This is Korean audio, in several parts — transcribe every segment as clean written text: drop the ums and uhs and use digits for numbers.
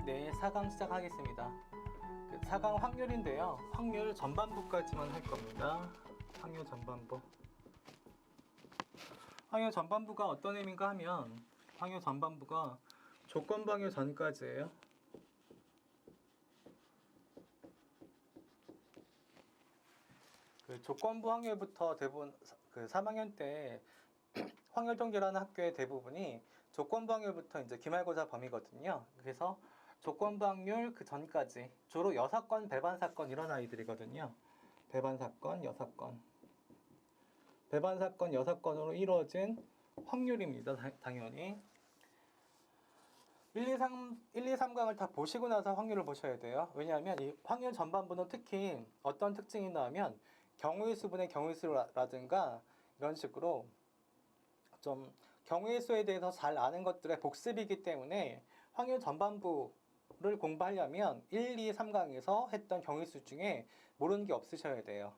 네, 4강 시작하겠습니다. 4강 확률인데요. 확률 전반부까지만 할 겁니다. 확률 전반부. 확률 전반부가 어떤 의미인가 하면 확률 전반부가 조건부 확률 전까지예요. 조건부 확률부터 대부분 3학년 때 확률 통계라는 학교의 대부분이 조건부 확률부터 이제 기말고사 범위거든요. 그래서 조건부 확률 그 전까지 주로 여사건, 배반사건 이런 아이들이거든요. 배반사건, 여사건. 배반사건, 여사건으로 이루어진 확률입니다. 당연히. 1, 2, 3강을 다 보시고 나서 확률을 보셔야 돼요. 왜냐하면 이 확률 전반부는 특히 어떤 특징이 있나 하면 경우의 수분의 경우의 수라든가 이런 식으로 좀 경우의 수에 대해서 잘 아는 것들의 복습이기 때문에 확률 전반부를 공부하려면 1, 2, 3강에서 했던 경우의 수 중에 모르는 게 없으셔야 돼요.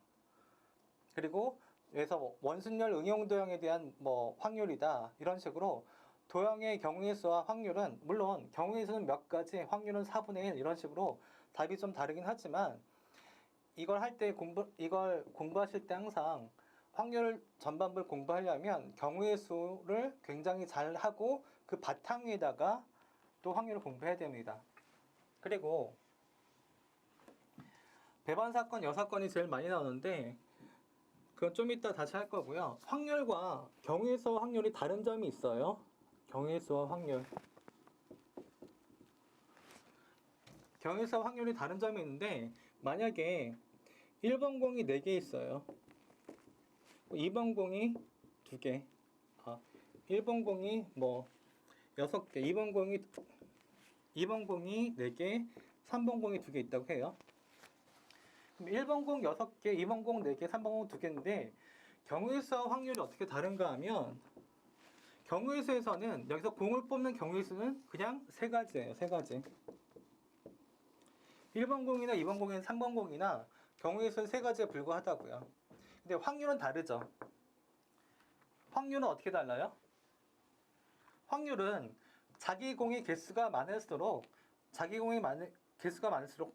그리고 그래서 원순열 응용도형에 대한 확률이다 이런 식으로 도형의 경우의 수와 확률은 물론 경우의 수는 몇 가지, 확률은 4분의 1 이런 식으로 답이 좀 다르긴 하지만 이걸 공부하실 때 항상 확률 전반부를 공부하려면 경우의 수를 굉장히 잘 하고 그 바탕 위에다가 또 확률을 공부해야 됩니다. 그리고 배반사건, 여사건이 제일 많이 나오는데 그건 좀 이따 다시 할 거고요. 확률과 경우의 수와 확률이 다른 점이 있어요. 경우의 수와 확률. 경우의 수와 확률이 다른 점이 있는데 만약에 1번 공이 4개 있어요. 2번 공이 2개. 1번 공이 6개. 2번 공이 4개. 3번 공이 2개 있다고 해요. 그럼 1번 공 6개, 2번 공 4개, 3번 공 2개인데 경우의 수와 확률이 어떻게 다른가 하면 경우의 수에서는 여기서 공을 뽑는 경우의 수는 그냥 3가지예요. 3가지. 1번 공이나 2번 공이나 3번 공이나 경우의 수는 3가지에 불과하다고요. 근데 확률은 다르죠. 확률은 어떻게 달라요? 확률은 자기 공의 개수가 많을수록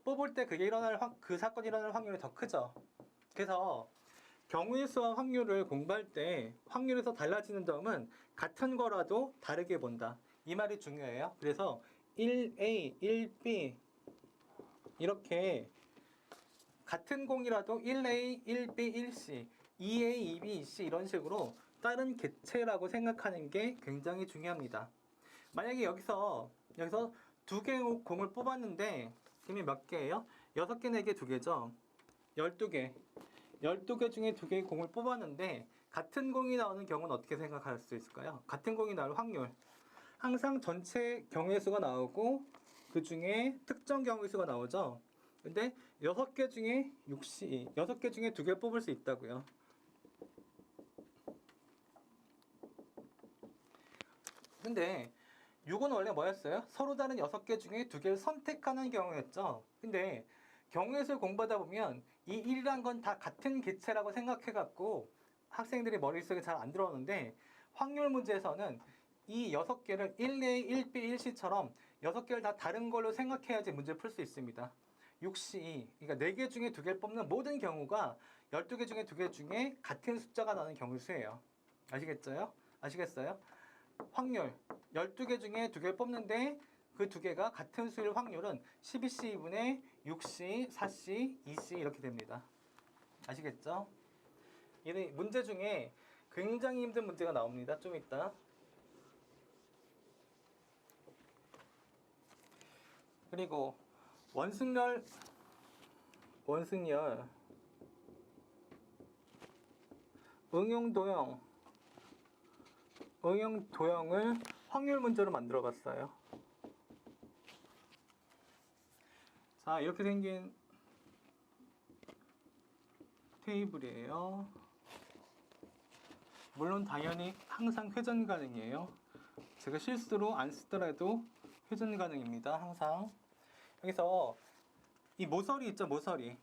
뽑을 때 그 사건이 일어날 확률이 더 크죠. 그래서 경우의 수와 확률을 공부할 때 확률에서 달라지는 점은 같은 거라도 다르게 본다. 이 말이 중요해요. 그래서 1A, 1B 이렇게 같은 공이라도 1A, 1B, 1C, 2A, 2B, 2C 이런 식으로 다른 객체라고 생각하는 게 굉장히 중요합니다. 만약에 여기서 2개 공을 뽑았는데 그러면 몇 개예요? 6개, 4개, 2개죠. 12개. 12개 중에 2개의 공을 뽑았는데 같은 공이 나오는 경우는 어떻게 생각할 수 있을까요? 같은 공이 나올 확률. 항상 전체 경우의 수가 나오고 그 중에 특정 경우의 수가 나오죠. 근데 6개 중에 6개 중에 2개 뽑을 수 있다고요. 근데 6은 원래 뭐였어요? 서로 다른 6개 중에 2개를 선택하는 경우였죠. 근데 경우의 수를 공부하다 보면 이 1이란 건 다 같은 개체라고 생각해갖고 학생들이 머릿속에 잘 안 들어오는데 확률 문제에서는 이 6개를 1A, 1B, 1C처럼 6개를 다 다른 걸로 생각해야지 문제를 풀 수 있습니다. 6C, 그러니까 4개 중에 2개를 뽑는 모든 경우가 12개 중에 2개 중에 같은 숫자가 나는 경우 수예요. 아시겠어요? 확률 12개 중에 2개를 뽑는데 그 2개가 같은 수일 확률은 12C2분의 6C, 4C, 2C 이렇게 됩니다. 아시겠죠? 이 문제 중에 굉장히 힘든 문제가 나옵니다. 좀 이따. 그리고 원승열 응용 도형을 확률 문제로 만들어 봤어요. 자, 이렇게 생긴 테이블이에요. 물론 당연히 항상 회전 가능이에요. 제가 실수로 안 쓰더라도 회전 가능입니다. 항상. 여기서 이 모서리 있죠, 모서리.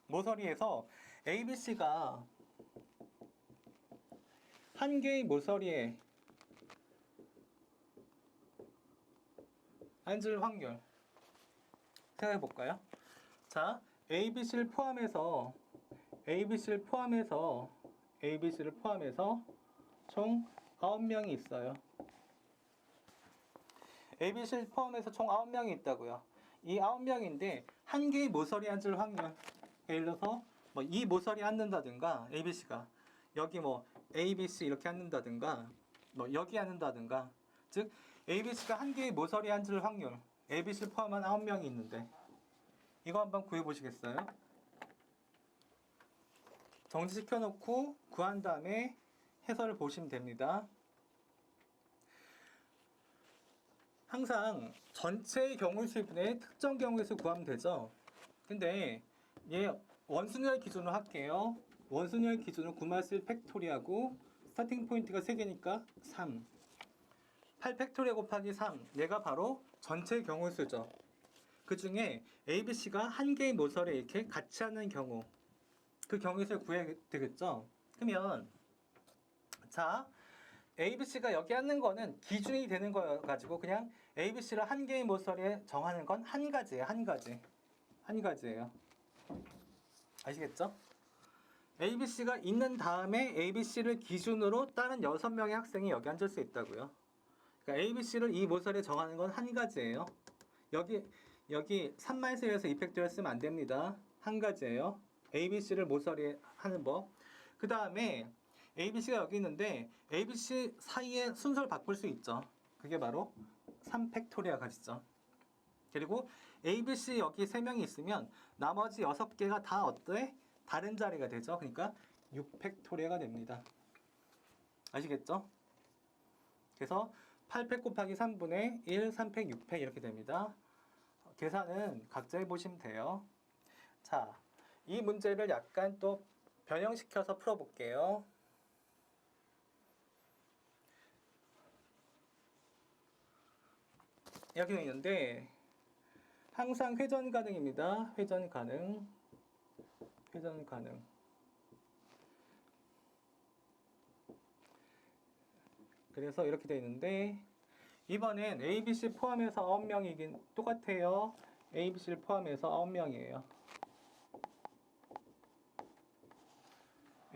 모서리에서 ABC가 한 개의 모서리에 앉을 확률 생각해 볼까요? 자, ABC를 포함해서 총 9명이 있어요. ABC를 포함해서 총 9명이 있다고요. 이 9명인데 한 개의 모서리 앉을 확률. 예를 들어서 뭐 이 모서리 앉는다든가 ABC가 여기 뭐 ABC 이렇게 앉는다든가 뭐 여기 앉는다든가 즉 ABC가 한 개의 모서리 앉을 확률 ABC를 포함한 9명이 있는데 이거 한번 구해 보시겠어요? 정지시켜 놓고 구한 다음에 해설을 보시면 됩니다. 항상 전체의 경우수분의 특정 경우수 구하면 되죠. 근데 얘 원순열 기준으로 할게요. 원순열 기준으로 9마이너스 1 팩토리하고 스타팅 포인트가 3개니까 3. 8 팩토리아 곱하기 3. 얘가 바로 전체 경우수죠. 그 중에 ABC가 한 개의 모서리에 이렇게 같이 하는 경우 그 경우수를 구해야 되겠죠. 그러면 자 ABC가 여기 앉는 거는 기준이 되는 거 가지고 그냥 ABC를 한 개의 모서리에 정하는 건 한 가지예요. 한 가지예요. 아시겠죠? ABC가 있는 다음에 ABC를 기준으로 다른 6명의 학생이 여기 앉을 수 있다고요. 그러니까 ABC를 이 모서리에 정하는 건 한 가지예요. 여기 3-1에서 이펙트를 쓰면 안 됩니다. 한 가지예요. ABC를 모서리에 하는 법. 그 다음에 ABC가 여기 있는데 ABC 사이에 순서를 바꿀 수 있죠. 그게 바로 3팩토리아 가지죠. 그리고 ABC 여기 3명이 있으면 나머지 6개가 다 어때? 다른 자리가 되죠. 그러니까 6팩토리아가 됩니다. 아시겠죠? 그래서 8팩 곱하기 3분의 1, 3팩, 6팩 이렇게 됩니다. 계산은 각자 해보시면 돼요. 자, 이 문제를 약간 또 변형시켜서 풀어볼게요. 이렇게 되어 있는데 항상 회전 가능입니다. 회전 가능. 그래서 이렇게 되어 있는데 이번엔 ABC 포함해서 9명이긴 똑같아요. ABC를 포함해서 9명이에요.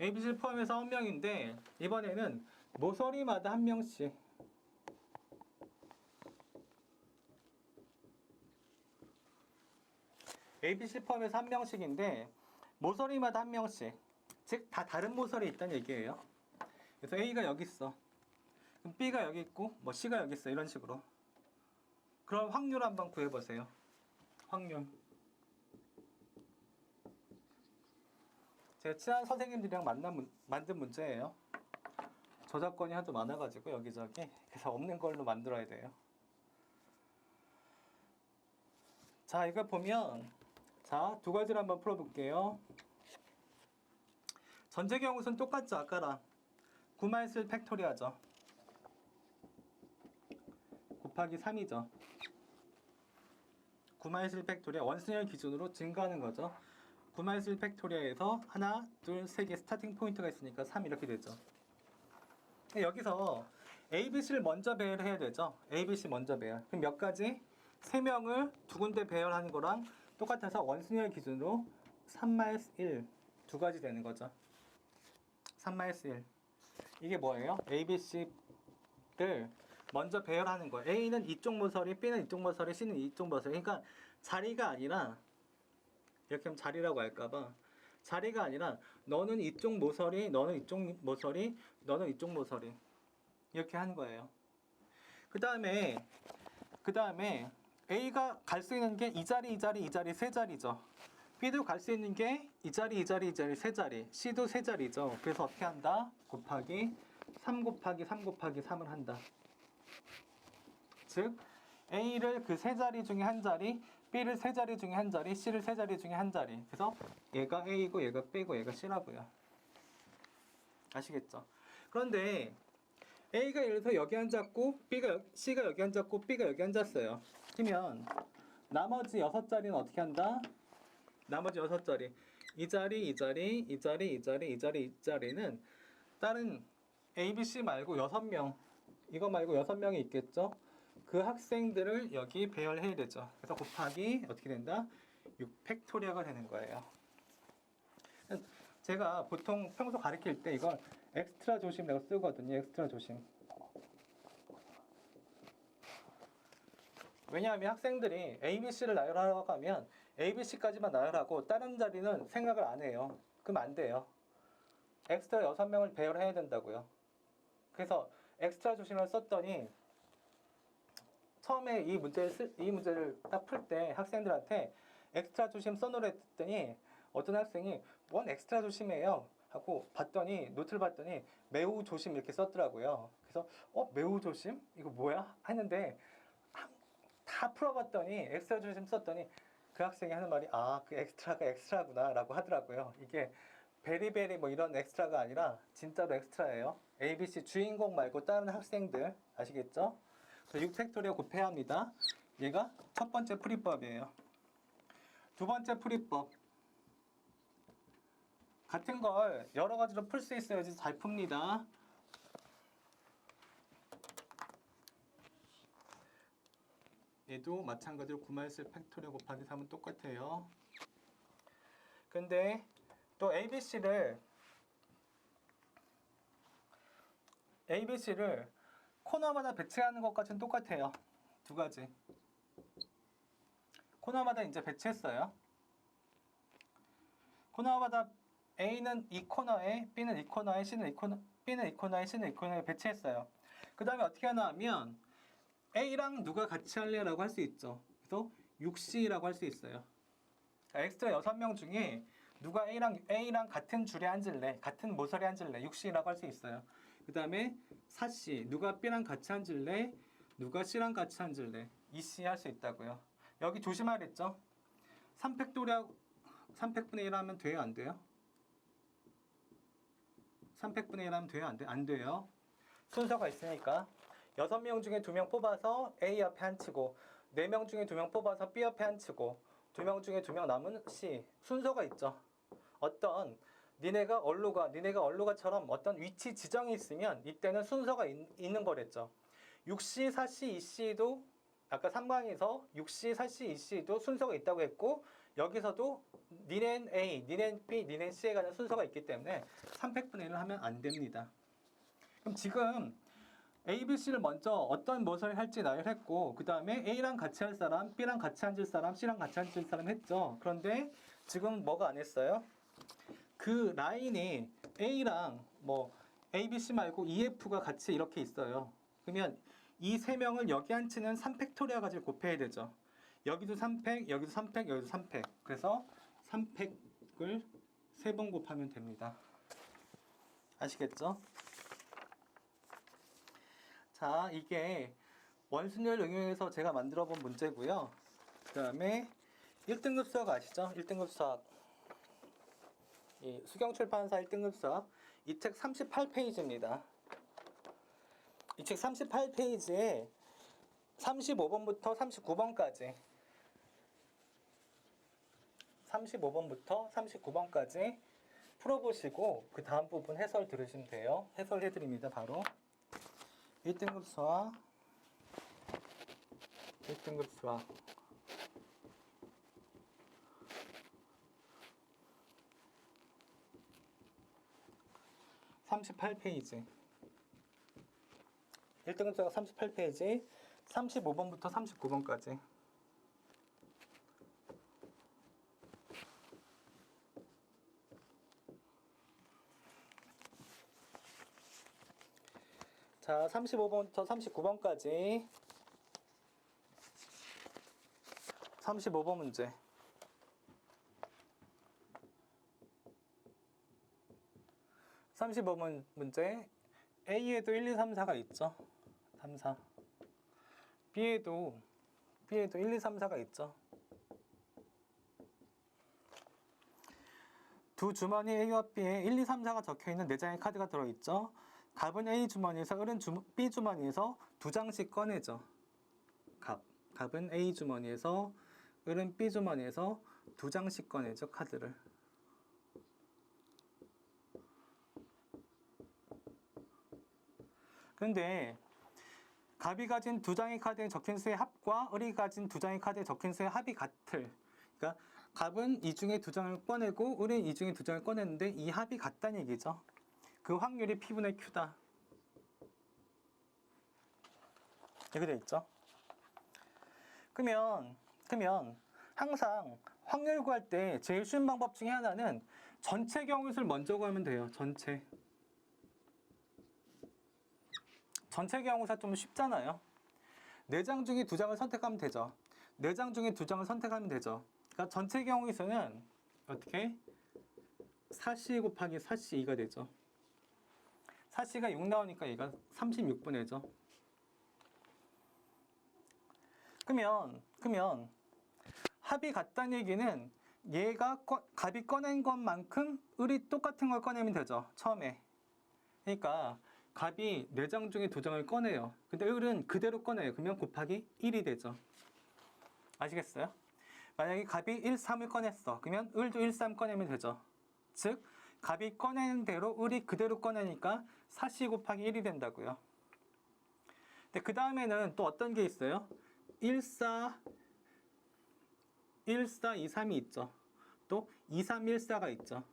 ABC를 포함해서 9명인데 이번에는 모서리마다 한 명씩 ABC 포함해서 한 명씩인데 모서리마다 한 명씩 즉 다 다른 모서리에 있다는 얘기예요. 그래서 A가 여기 있어. 그럼 B가 여기 있고 뭐 C가 여기 있어. 이런 식으로. 그럼 확률 한번 구해보세요. 확률. 제가 친한 선생님들이랑 만든 문제예요. 저작권이 하도 많아가지고 여기저기 그래서 없는 걸로 만들어야 돼요. 자, 이거 보면 자, 두 가지를 한번 풀어볼게요. 전체 경우수는 똑같죠, 아까랑. 9-1 팩토리아죠. 곱하기 3이죠. 9-1 팩토리아 원순열 기준으로 증가하는 거죠. 9-1 팩토리아에서 하나, 둘, 세 개 스타팅 포인트가 있으니까 3 이렇게 되죠. 여기서 ABC를 먼저 배열해야 되죠. ABC 먼저 배열. 그럼 몇 가지? 3명을 두 군데 배열하는 거랑 똑같아서 원순열 기준으로 3-1 두 가지 되는 거죠. 3-1 이게 뭐예요? ABC를 먼저 배열하는 거예요. A는 이쪽 모서리, B는 이쪽 모서리, C는 이쪽 모서리. 그러니까 자리가 아니라 이렇게 하면 자리라고 할까봐 자리가 아니라 너는 이쪽 모서리, 너는 이쪽 모서리, 너는 이쪽 모서리 이렇게 하는 거예요. 그 다음에 A가 갈 수 있는 게 이 자리, 이 자리, 이 자리 세 자리죠. B도 갈 수 있는 게 이 자리, 이 자리, 이 자리 세 자리. C도 세 자리죠. 그래서 어떻게 한다? 곱하기 3 곱하기 3 곱하기 3을 한다. 즉 A를 그 세 자리 중에 한 자리, B를 세 자리 중에 한 자리, C를 세 자리 중에 한 자리. 그래서 얘가 A고 얘가 B고 얘가 C라고요. 아시겠죠? 그런데 A가 예를 들어서 여기 앉았고 C가 여기 앉았고 B가 여기 앉았어요. 그러면 나머지 6자리는 어떻게 한다? 나머지 6자리 이 자리, 이 자리, 이 자리, 이 자리, 이 자리, 이 자리는 다른 A, B, C 말고 6명 이거 말고 6명이 있겠죠? 그 학생들을 여기 배열해야 되죠. 그래서 곱하기 어떻게 된다? 6팩토리아가 되는 거예요. 제가 보통 평소 가르칠 때 이걸 엑스트라 조심이라고 쓰거든요. 엑스트라 조심. 왜냐하면 학생들이 ABC를 나열하라고 하면 ABC까지만 나열하고 다른 자리는 생각을 안 해요. 그럼 안 돼요. 엑스트라 6명을 배열해야 된다고요. 그래서 엑스트라 조심을 썼더니 처음에 이 문제를 딱 풀 때 학생들한테 엑스트라 조심 써놓으라 했더니 어떤 학생이 뭔 엑스트라 조심이에요 하고 봤더니 노트를 봤더니 매우 조심 이렇게 썼더라고요. 그래서 매우 조심? 이거 뭐야? 했는데 다 풀어봤더니 엑스트라 조심 썼더니 그 학생이 하는 말이 그 엑스트라가 엑스트라구나 라고 하더라고요. 이게 베리베리 뭐 이런 엑스트라가 아니라 진짜로 엑스트라예요. ABC 주인공 말고 다른 학생들 아시겠죠? 6팩토리아 곱해야 합니다. 얘가 첫 번째 풀이법이에요. 두 번째 풀이법. 같은 걸 여러 가지로 풀 수 있어야지 잘 풉니다. 얘도 마찬가지로 9마이너스 팩토리아 곱하기 3은 똑같아요. 근데 또 ABC를 코너마다 배치하는 것까지는 똑같아요. 두 가지. 코너마다 이제 배치했어요. 코너마다 A는 이 코너에, B는 이 코너에, B는 이 코너에, C는 이 코너에 배치했어요. 그 다음에 어떻게 하나 하면 A랑 누가 같이 할래라고 할 수 있죠. 그래서 6C라고 할 수 있어요. 엑스트라 6명 중에 누가 A랑 같은 줄에 앉을래, 같은 모서리에 앉을래, 6C라고 할 수 있어요. 그 다음에 4C, 누가 B랑 같이 앉을래, 누가 C랑 같이 앉을래, 2C 할 수 있다고요. 여기 조심하랬죠? 3팩분의 1 하면 돼요, 안 돼요? 3팩분의 1 하면 돼요, 안 돼요? 안 돼요. 순서가 있으니까 6명 중에 2명 뽑아서 A 옆에 앉히고 4명 중에 2명 뽑아서 B 옆에 앉히고 2명 중에 2명 남은 C. 순서가 있죠. 어떤 니네가 얼루가처럼 어떤 위치 지정이 있으면 이때는 순서가 있는 거랬죠. 6C, 4C, 2C도 아까 3강에서 6C, 4C, 2C도 순서가 있다고 했고 여기서도 니넨 A, 니넨 B, 니넨 C에 관한 순서가 있기 때문에 3팩분의 1을 하면 안 됩니다. 그럼 지금 A, B, C를 먼저 어떤 모서리 할지 나열했고 그 다음에 A랑 같이 할 사람, B랑 같이 앉을 사람, C랑 같이 앉을 사람 했죠. 그런데 지금 뭐가 안 했어요? 그 라인이 A랑 A, B, C 말고 EF가 같이 이렇게 있어요. 그러면 이 세 명을 여기 앉히는 3팩토리아 가지고 곱해야 되죠. 여기도 3팩, 여기도 3팩, 여기도 3팩. 그래서 3팩을 3번 곱하면 됩니다. 아시겠죠? 자, 이게 원순열 응용해서 제가 만들어 본 문제고요. 그 다음에 1등급 수학 아시죠? 1등급 수학. 이 수경출판사 1등급 수학. 이 책 38페이지입니다. 이 책 38페이지에 35번부터 39번까지 35번부터 39번까지 풀어보시고 그 다음 부분 해설 들으시면 돼요. 해설해드립니다. 바로 1등급 수학 1등급 수학 38페이지 1등급 수학 38페이지 35번부터 39번까지 자, 35번부터 39번까지 35번 문제. 35번 문제. A에도 1, 2, 3, 4가 있죠. 3, 4. B에도 1, 2, 3, 4가 있죠. 두 주머니 A와 B에 1, 2, 3, 4가 적혀있는 4장의 카드가 들어있죠. 갑은 A 주머니에서 을은 B 주머니에서 2장씩 꺼내죠. 갑은 A 주머니에서 을은 B 주머니에서 2장씩 꺼내죠. 카드를. 근데 갑이 가진 두 장의 카드에 적힌 수의 합과 을이 가진 두 장의 카드에 적힌 수의 합이 같을. 그러니까 갑은 이 중에 두 장을 꺼내고 을은 이 중에 두 장을 꺼냈는데 이 합이 같다는 얘기죠. 그 확률이 P분의 Q다. 이렇게 돼 있죠. 그러면 항상 확률 구할 때 제일 쉬운 방법 중에 하나는 전체 경우수를 먼저 구하면 돼요. 전체 경우사 좀 쉽잖아요. 4장 중에 2장을 선택하면 되죠. 4장 중에 2장을 선택하면 되죠. 그러니까 전체 경우수는 어떻게? 4C 곱하기 4C2가 되죠. 4C가 6 나오니까 얘가 36분의 1죠. 그러면 합이 같다는 얘기는 얘가 갑이 꺼낸 것만큼 을이 똑같은 걸 꺼내면 되죠. 처음에. 그러니까 갑이 4장 중에 2장을 꺼내요. 근데 을은 그대로 꺼내요. 그러면 곱하기 1이 되죠. 아시겠어요? 만약에 갑이 1, 3을 꺼냈어. 그러면 을도 1, 3 꺼내면 되죠. 즉 갑이 꺼내는 대로 을이 그대로 꺼내니까 4C 곱하기 1이 된다고요. 근데 그 다음에는 또 어떤 게 있어요? 1, 4, 2, 3이 있죠. 또 2, 3, 1, 4가 있죠.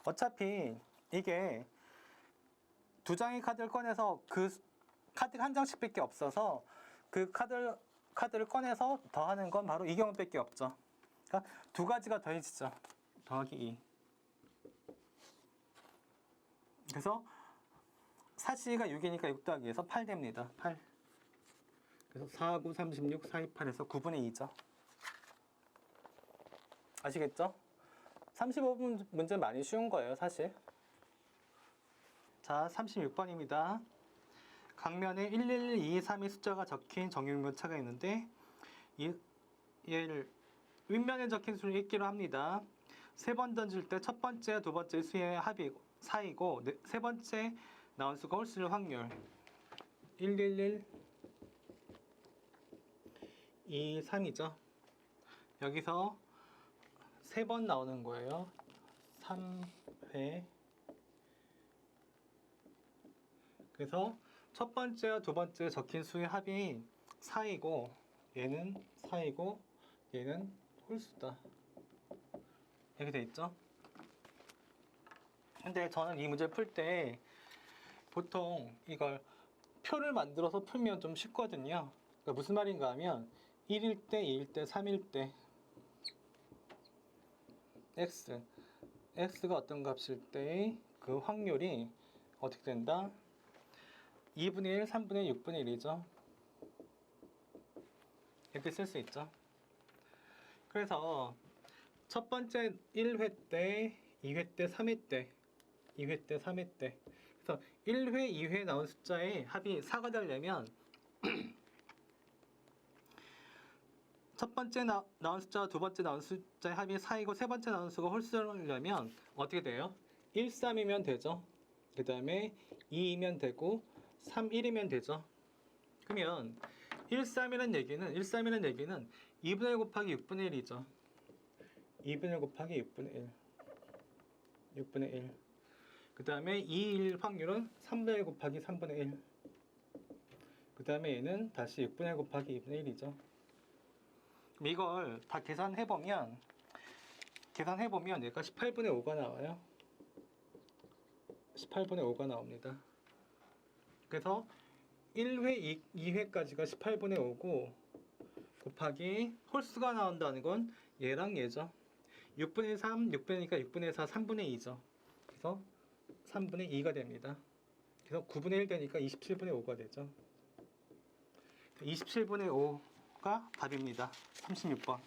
어차피 이게 두 장의 카드를 꺼내서 그 카드가 한 장씩밖에 없어서 그 카드를 꺼내서 더하는 건 바로 이 경우밖에 없죠. 그러니까 두 가지가 더해지죠. 더하기 2. 그래서 4C가 6이니까 6 더하기 2에서 8 됩니다. 8. 그래서 4, 9, 36, 4, 2, 8에서 9분의 2죠. 아시겠죠? 35분 문제 많이 쉬운 거예요, 사실. 자, 36번입니다. 강면에 111, 2, 3의 숫자가 적힌 정육면차가 있는데 얘를 윗면에 적힌 수를 읽기로 합니다. 세 번 던질 때 첫 번째, 두 번째 수의 합이 4이고 세 번째 나온 수가 홀수일 확률 111, 2, 3이죠. 여기서 세 번 나오는 거예요. 3회. 그래서 첫 번째와 두 번째 적힌 수의 합이 4이고 얘는 4이고 얘는 홀수다. 이렇게 돼 있죠. 근데 저는 이 문제를 풀 때 보통 이걸 표를 만들어서 풀면 좀 쉽거든요. 그러니까 무슨 말인가 하면 1일 때, 2일 때, 3일 때 x가 어떤 값일 때 그 확률이 어떻게 된다? 2분의 1, 3분의 1, 6분의 1이죠. 이렇게 쓸 수 있죠. 그래서 첫 번째 1회 때, 2회 때, 3회 때, 2회 때, 3회 때. 그래서 1회, 2회 나온 숫자의 합이 4가 되려면 첫 번째 나온 숫자와 두 번째 나온 숫자의 합이 4이고 세 번째 나온 수가 홀수려면 어떻게 돼요? 1, 3이면 되죠. 그 다음에 2이면 되고 3, 1이면 되죠. 그러면 1, 3이라는 얘기는 2분의 1 곱하기 6분의 1이죠. 2분의 1 곱하기 6분의 1. 6분의 1. 그 다음에 2, 1 확률은 3분의 1 곱하기 3분의 1. 그 다음에 얘는 다시 6분의 1 곱하기 2분의 1이죠. 이걸 다 계산해보면 얘가 18분의 5가 나와요. 18분의 5가 나옵니다. 그래서 1회, 2회까지가 18분의 5고 곱하기 홀수가 나온다는 건 얘랑 얘죠. 6분의 3, 6분의 2니까 6분의 4, 3분의 2죠. 그래서 3분의 2가 됩니다. 그래서 9분의 1 되니까 27분의 5가 되죠. 27분의 5가 답입니다. 36번.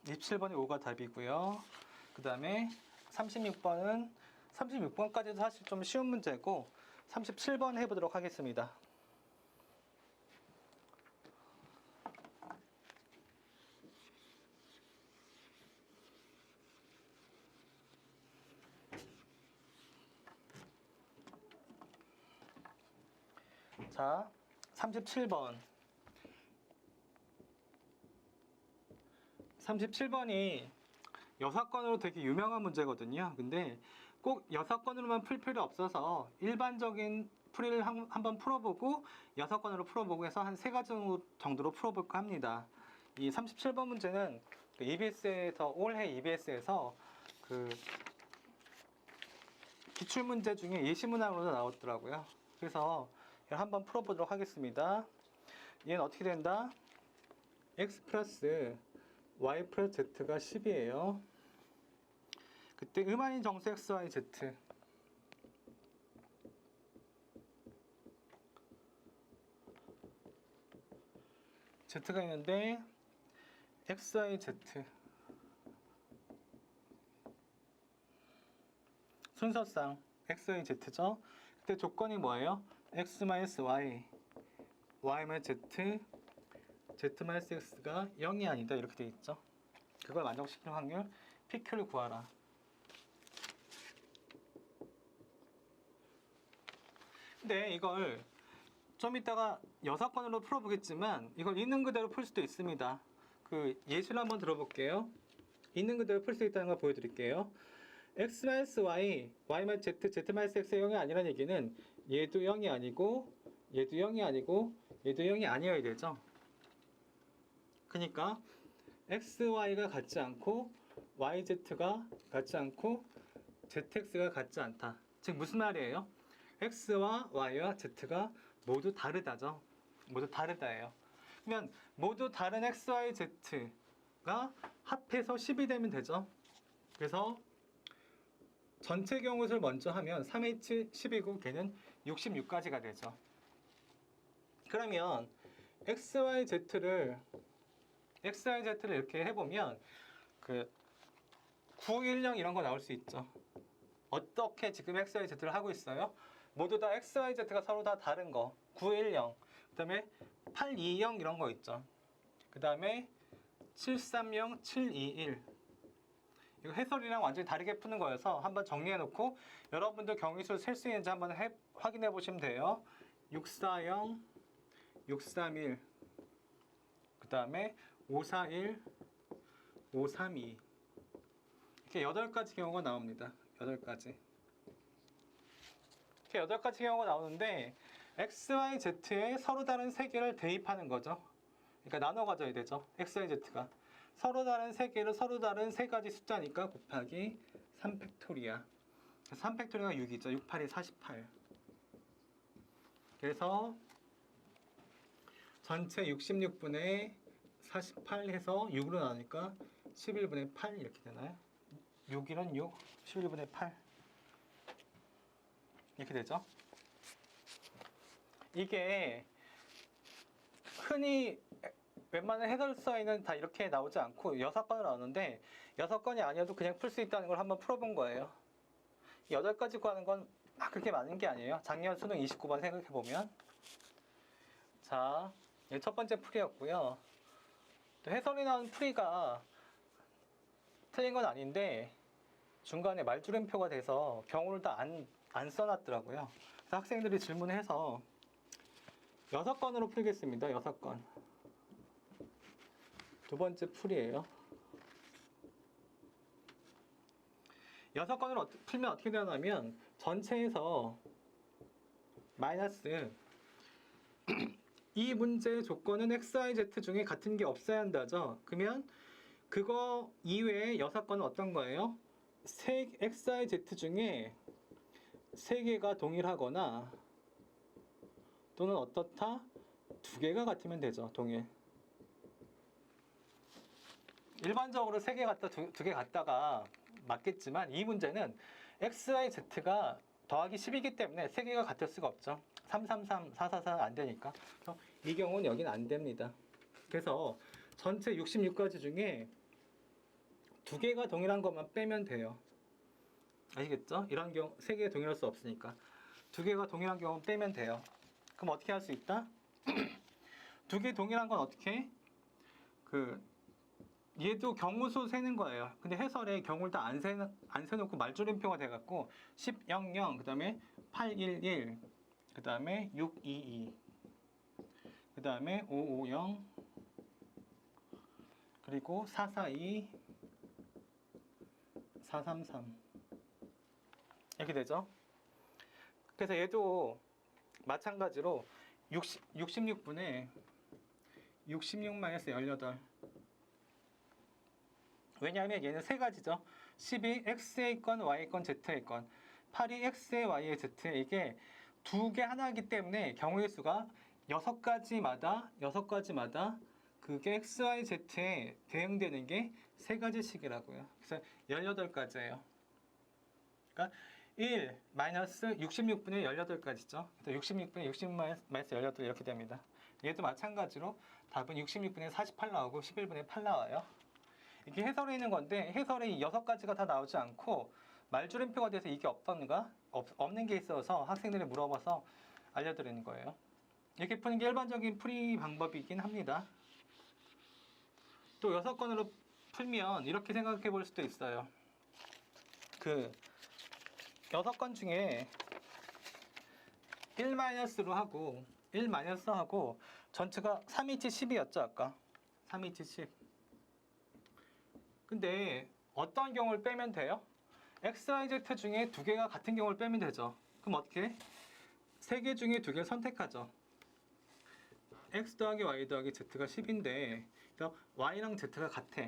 27번의 5가 답이고요. 그 다음에 36번까지도 사실 좀 쉬운 문제고 37번 해보도록 하겠습니다. 자, 37번. 37번이 여사건으로 되게 유명한 문제거든요. 근데 꼭 6건으로만 풀 필요 없어서 일반적인 풀이를 한번 풀어보고 6건으로 풀어보고 해서 한 3가지 정도로 풀어볼까 합니다. 이 37번 문제는 그 EBS에서 올해 EBS에서 그 기출문제 중에 예시문항으로 나왔더라고요. 그래서 한번 풀어보도록 하겠습니다. 얘는 어떻게 된다? x 플러스 y 플러스 z가 10이에요. 그때 음아인 정수 x, y, z z가 있는데 x, y, z 순서상 x, y, z죠. 그때 조건이 뭐예요? x, y, y, z, z, x가 0이 아니다 이렇게 돼 있죠. 그걸 만족시키는 확률 PQ를 구하라. 근데 이걸 좀 이따가 6건으로 풀어보겠지만 이걸 있는 그대로 풀 수도 있습니다. 그 예시를 한번 들어볼게요. 있는 그대로 풀 수 있다는 걸 보여드릴게요. x-y, y-z, z-x가 0이 아니라는 얘기는 얘도 0이 아니고 얘도 0이 아니고 얘도 0이 아니어야 되죠. 그러니까 x, y가 같지 않고 y, z가 같지 않고 zx가 같지 않다. 즉 무슨 말이에요? x와 y와 z가 모두 다르다죠. 모두 다르다예요. 그러면 모두 다른 x, y, z가 합해서 10이 되면 되죠. 그래서 전체 경우를 먼저 하면 3h 10이고 걔는 66까지가 되죠. 그러면 x, y, z를 이렇게 해보면 그 910 이런 거 나올 수 있죠. 어떻게 지금 x, y, z를 하고 있어요? 모두 다 x, y, z가 서로 다 다른 거 910, 그 다음에 820 이런 거 있죠. 그 다음에 730, 721 이거 해설이랑 완전히 다르게 푸는 거여서 한번 정리해 놓고 여러분들 경위수 셀 수 있는지 한번 확인해 보시면 돼요. 640, 631 그 다음에 541, 532 이렇게 8가지 경우가 나옵니다. 8가지 이렇게 8가지 경우가 나오는데 x, y, z에 서로 다른 세 개를 대입하는 거죠. 그러니까 나눠 가져야 되죠. x, y, z가 서로 다른 세 개를 서로 다른 세 가지 숫자니까 곱하기 3팩토리아 3팩토리아가 6이죠. 6, 8이 48 그래서 전체 66분의 48 해서 6으로 나누니까 11분의 8 이렇게 되나요? 6, 1은 6, 11분의 8 이렇게 되죠. 이게 흔히 웬만한 해설서에는 다 이렇게 나오지 않고 6건을 나오는데 6건이 아니어도 그냥 풀 수 있다는 걸 한번 풀어본 거예요. 8가지 구하는 건 막 그렇게 많은 게 아니에요. 작년 수능 29번 생각해보면 자, 첫 번째 풀이였고요. 또 해설이 나온 풀이가 틀린 건 아닌데 중간에 말줄임표가 돼서 경우를 다 안 써놨더라고요. 그래서 학생들이 질문해서 6건으로 풀겠습니다. 6건. 두 번째 풀이에요. 6건을 풀면 어떻게 되냐면 전체에서 마이너스 이 문제의 조건은 x, y, z 중에 같은 게 없어야 한다죠. 그러면 그거 이외에 6건은 어떤 거예요? x, y, z 중에 3개가 동일하거나 또는 어떻다? 2개가 같으면 되죠. 동일. 일반적으로 3개 같다, 2개 같다가 맞겠지만 이 문제는 x, y, z가 더하기 10이기 때문에 3개가 같을 수가 없죠. 333, 444는 안 되니까. 그래서 이 경우는 여기는 안 됩니다. 그래서 전체 66가지 중에 2개가 동일한 것만 빼면 돼요. 아시겠죠? 이런 경우 3개가 동일할 수 없으니까 2개가 동일한 경우 빼면 돼요. 그럼 어떻게 할 수 있다? 2개 동일한 건 어떻게? 얘도 경우수 세는 거예요. 근데 해설에 경우를 다 안 세놓고 말줄임표가 돼갖고 10, 0, 0, 그 다음에 8, 1, 1, 그 다음에 6, 2, 2, 그 다음에 5, 5, 0, 그리고 4, 4, 2, 4, 3, 3 이렇게 되죠. 그래서 얘도 마찬가지로 66분의 66-18. 왜냐하면 얘는 세 가지죠. 10이 x의 건, y의 건, z의 건, 8이 x의, y의, z의, 이게 두 개 하나이기 때문에 경우의 수가 6가지마다 그게 x, y, z에 대응되는 게 세 가지씩이라고요. 그래서 18가지예요. 그러니까 1 마이너스 66분의 18가지죠. 66분의 66-18 이렇게 됩니다. 얘도 마찬가지로 답은 66분의 48 나오고 11분의 8 나와요. 이게 해설에 있는 건데 해설에 이 6가지가 다 나오지 않고 말줄임표가 돼서 이게 없는 게 있어서 학생들이 물어봐서 알려드리는 거예요. 이렇게 푸는 게 일반적인 풀이 방법이긴 합니다. 또 6건으로 풀면 이렇게 생각해 볼 수도 있어요. 그 6건 중에 1-로 하고 1-하고 전체가 3인치 10이었죠 아까. 3인치 10. 근데 어떤 경우를 빼면 돼요? x, y, z 중에 두 개가 같은 경우를 빼면 되죠. 그럼 어떻게? 세 개 중에 두 개를 선택하죠. x 더하기 y 더하기 z가 10인데 y랑 z가 같아.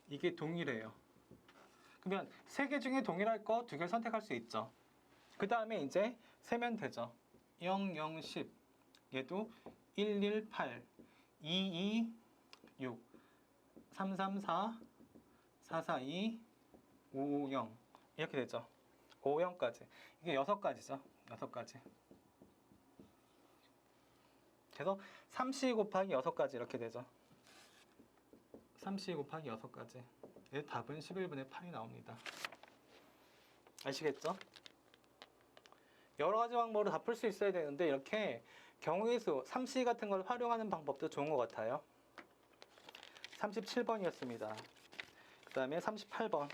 이게 동일해요. 그러면 세 개 중에 동일할 거 두 개를 선택할 수 있죠. 그 다음에 이제 세면 되죠. 0, 0, 10. 얘도 1, 1, 8, 2, 2, 6, 3, 3, 4, 4, 4, 2, 5, 0 이렇게 되죠. 5, 0까지. 이게 6가지죠. 6가지. 그래서 3c 곱하기 6가지 이렇게 되죠. 3c 곱하기 6가지. 의 답은 11분의 8이 나옵니다. 아시겠죠? 여러 가지 방법으로 다 풀 수 있어야 되는데 이렇게 경우의 수 3c 같은 걸 활용하는 방법도 좋은 것 같아요. 37번이었습니다. 그 다음에 38번.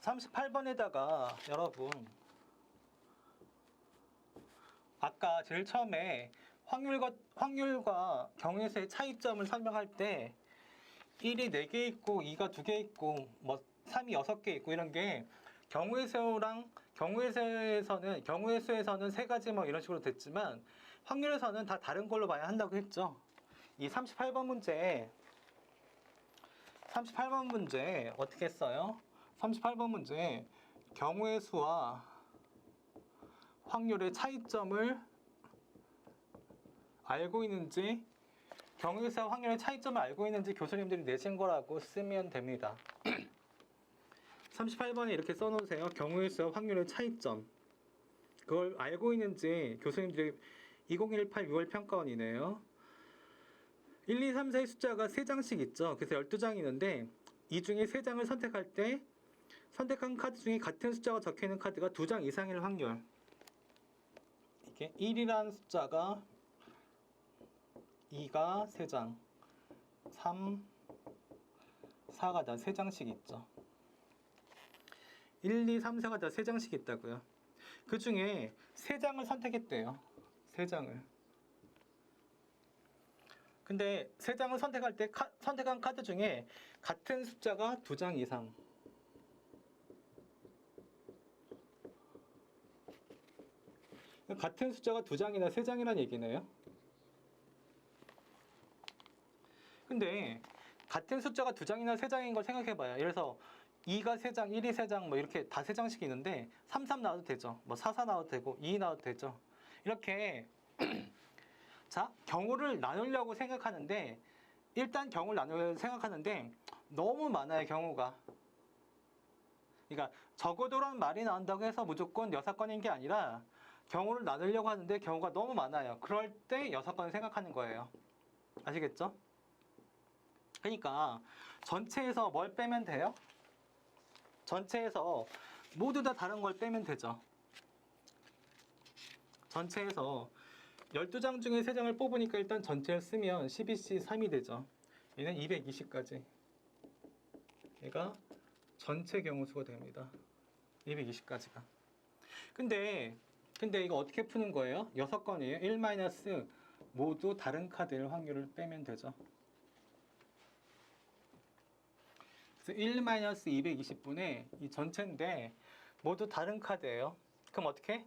38번에다가 여러분 아까 제일 처음에 확률과 경우의 수의 차이점을 설명할 때 1이 4개 있고 2가 2개 있고 뭐 3이 6개 있고 이런 게 경우의 수에서는 세 가지 뭐 이런 식으로 됐지만 확률에서는 다 다른 걸로 봐야 한다고 했죠. 이 38번 문제 어떻게 했어요? 38번 문제 경우의 수와 확률의 차이점을 알고 있는지 경우의 수와 확률의 차이점을 알고 있는지 교수님들이 내신 거라고 쓰면 됩니다. 38번에 이렇게 써놓으세요. 경우의 수와 확률의 차이점. 그걸 알고 있는지 교수님들이 2018 6월 평가원이네요. 1, 2, 3, 4의 숫자가 3장씩 있죠. 그래서 12장이 있는데 이 중에 3장을 선택할 때 선택한 카드 중에 같은 숫자가 적혀있는 카드가 2장 이상일 확률. 이게 1이라는 숫자가 2가 3장, 3, 4가 다 3장씩 있죠. 1, 2, 3, 4가 다 3장씩 있다고요. 그 중에 3장을 선택했대요. 3장을. 근데 3장을 선택할 때 선택한 카드 중에 같은 숫자가 2장 이상. 같은 숫자가 2장이나 3장이라는 얘기네요. 근데 같은 숫자가 2장이나 3장인 걸 생각해봐요. 예를 들어서 2가 3장, 1이 3장 뭐 이렇게 다 3장씩 있는데 3, 3 나와도 되죠. 뭐 4, 4 나와도 되고 2 나와도 되죠. 이렇게 자, 경우를 나누려고 생각하는데 일단 경우를 나누려고 생각하는데 너무 많아요, 경우가. 그러니까 적어도라는 말이 나온다고 해서 무조건 6건인 게 아니라 경우를 나누려고 하는데 경우가 너무 많아요. 그럴 때 6건을 생각하는 거예요. 아시겠죠? 그러니까 전체에서 뭘 빼면 돼요? 전체에서 모두 다 다른 걸 빼면 되죠. 전체에서 12장 중에 3장을 뽑으니까 일단 전체를 쓰면 12C 3이 되죠. 얘는 220까지. 얘가 전체 경우수가 됩니다. 220까지가. 근데 이거 어떻게 푸는 거예요? 6건이에요. 1- 모두 다른 카드의 확률을 빼면 되죠. 그래서 1-220분의 이 전체인데 모두 다른 카드예요. 그럼 어떻게?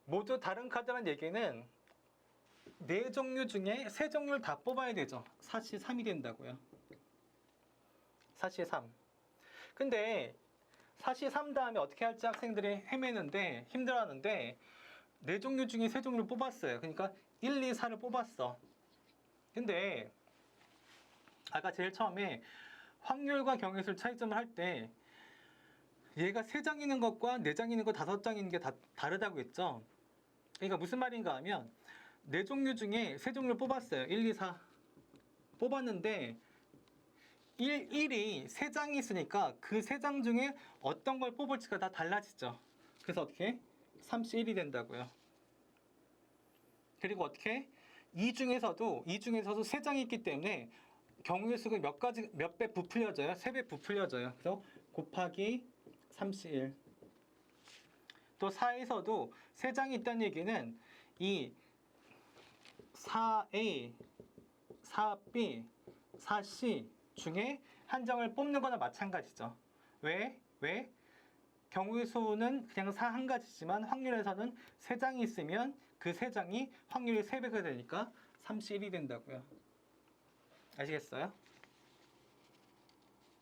모두 다른 카드란 얘기는 네 종류 중에 세 종류를 다 뽑아야 되죠. 4시 3이 된다고요. 4시 3. 근데 4시 3 다음에 어떻게 할지 학생들이 헤매는데 힘들어하는데 네 종류 중에 세 종류를 뽑았어요. 그러니까 1, 2, 4를 뽑았어. 근데 아까 제일 처음에 확률과 경우의 차이점을 할 때 얘가 3장 있는 것과 4장 있는 것, 5장 있는 게 다 다르다고 했죠. 그러니까 무슨 말인가 하면 네 종류 중에 세 종류를 뽑았어요. 1, 2, 4 뽑았는데 1이 3장이 있으니까 그 3장 중에 어떤 걸 뽑을지가 다 달라지죠. 그래서 어떻게? 31이 된다고요. 그리고 어떻게? 이 중에서도 3장이 있기 때문에 경우의 수가 몇 배 부풀려져요? 3배 부풀려져요. 그래서 곱하기 31. 또 4에서도 3장이 있다는 얘기는 이 4A, 4B, 4C 중에 한 장을 뽑는 거나 마찬가지죠. 왜? 경우의 수는 그냥 4 한 가지지만 확률에서는 3장이 있으면 그 3장이 확률이 3배가 되니까 31이 된다고요. 아시겠어요?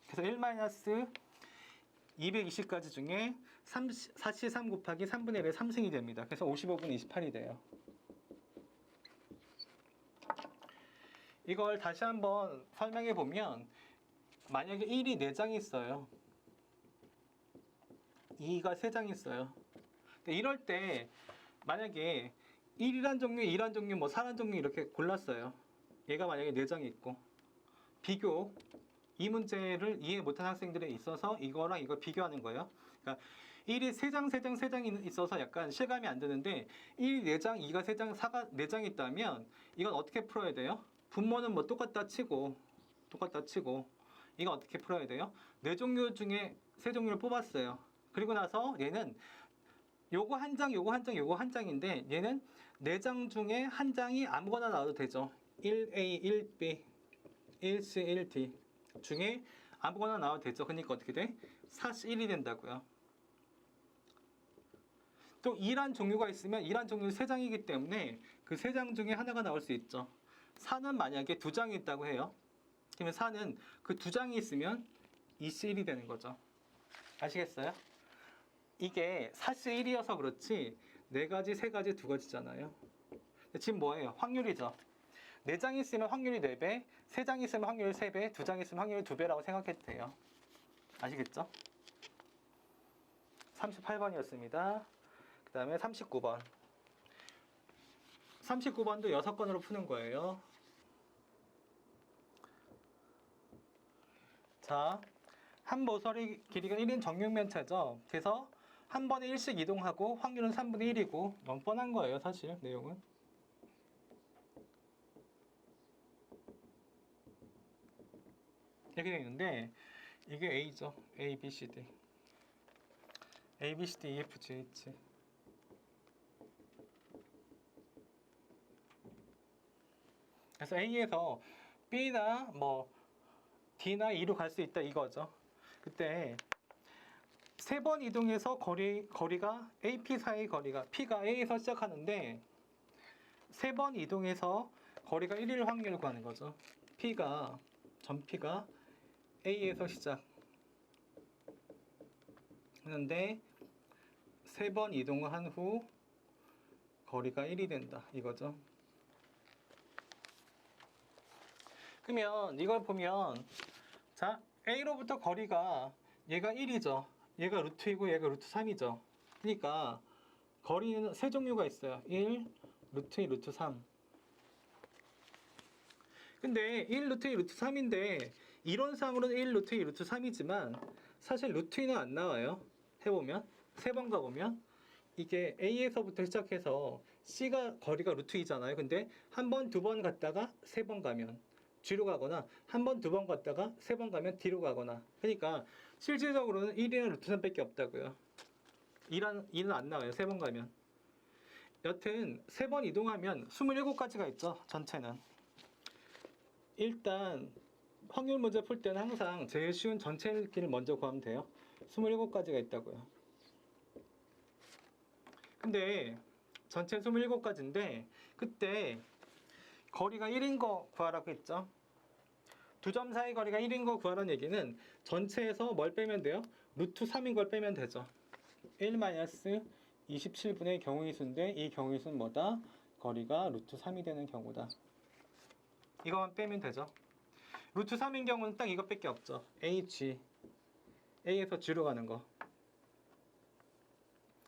그래서 1-220가지 중에 4시 3 곱하기 3분의 1의 3승이 됩니다. 그래서 55분 28이 돼요. 이걸 다시 한번 설명해 보면 만약에 1이 4장이 있어요. 2가 3장이 있어요. 근데 이럴 때 만약에 1이란 종류, 2란 종류, 4란 종류 이렇게 골랐어요. 얘가 만약에 4장이 있고 비교 이 문제를 이해 못한 학생들이 있어서 이거랑 이걸 비교하는 거예요. 그러니까 1이 3장 있어서 약간 실감이 안 드는데 1이 4장, 2가 3장, 4가 4장 있다면 이건 어떻게 풀어야 돼요? 분모는 똑같다 치고 이건 어떻게 풀어야 돼요? 4종류 중에 3종류를 뽑았어요. 그리고 나서 얘는 요거 한 장, 요거 한 장, 요거 한 장인데 얘는 4장 중에 한 장이 아무거나 나와도 되죠. 1A, 1B, 1C, 1D 중에 아무거나 나와도 되죠. 그러니까 어떻게 돼? 41이 된다고요. 또 2란 종류가 있으면 2란 종류 3장이기 때문에 그 3장 중에 하나가 나올 수 있죠. 4는 만약에 2장이 있다고 해요. 그러면 4는 그 2장이 있으면 2C1이 되는 거죠. 아시겠어요? 이게 41이어서 그렇지 4가지, 3가지, 2가지잖아요. 지금 뭐예요? 확률이죠. 4장이 있으면 확률이 4배, 3장이 있으면 확률이 3배, 2장이 있으면 확률이 2배라고 생각해도 돼요. 아시겠죠? 38번이었습니다. 그 다음에 39번. 39번도 6건으로 푸는 거예요. 자, 한 모서리 길이가 1인 정육면체죠. 그래서 한 번에 1씩 이동하고 확률은 3분의 1이고 너무 뻔한 거예요, 사실 내용은. 이렇게 되어 있는데 이게 A죠. A, B, C, D. A, B, C, D, E, F, G, H. 그래서 A에서 B나 D나 E로 갈 수 있다 이거죠. 그때 3번 이동해서 거리가 AP 사이의 거리가 P가 A에서 시작하는데 3번 이동해서 거리가 1일 확률을 구하는 거죠. 전 P가 A에서 시작 하는데 3번 이동을 한 후 거리가 1이 된다 이거죠. 그러면 이걸 보면 자 A로부터 거리가 얘가 1이죠. 얘가 루트이고 얘가 루트 3이죠. 그러니까 거리는 세 종류가 있어요. 1, 루트 2, 루트 3. 근데 1 루트 2 루트 3인데 이론상으로는 1 루트 2 루트 3이지만 사실 루트 2는 안 나와요. 해보면 3번 가보면 이게 A에서부터 시작해서 C가 거리가 루트 2잖아요. 근데 한 번, 두 번 갔다가 3번 가면 뒤로 가거나 한 번, 두 번 갔다가 3번 가면 뒤로 가거나 그러니까 실질적으로는 1이나 루트 3밖에 없다고요. 2는 안 나와요. 3번 가면. 여튼 3번 이동하면 27가지가 있죠. 전체는. 일단 확률 문제 풀 때는 항상 제일 쉬운 전체 길을 먼저 구하면 돼요. 27가지가 있다고요. 근데 전체 27가지인데 그때 거리가 1인 거 구하라고 했죠. 두 점 사이 거리가 1인 거 구하라는 얘기는 전체에서 뭘 빼면 돼요? 루트 3인 걸 빼면 되죠. 1-27분의 경우의 수인데 이 경우의 수는 뭐다? 거리가 루트 3이 되는 경우다. 이거만 빼면 되죠. 루트 3인 경우는 딱 이것밖에 없죠. H, A에서 G로 가는 거.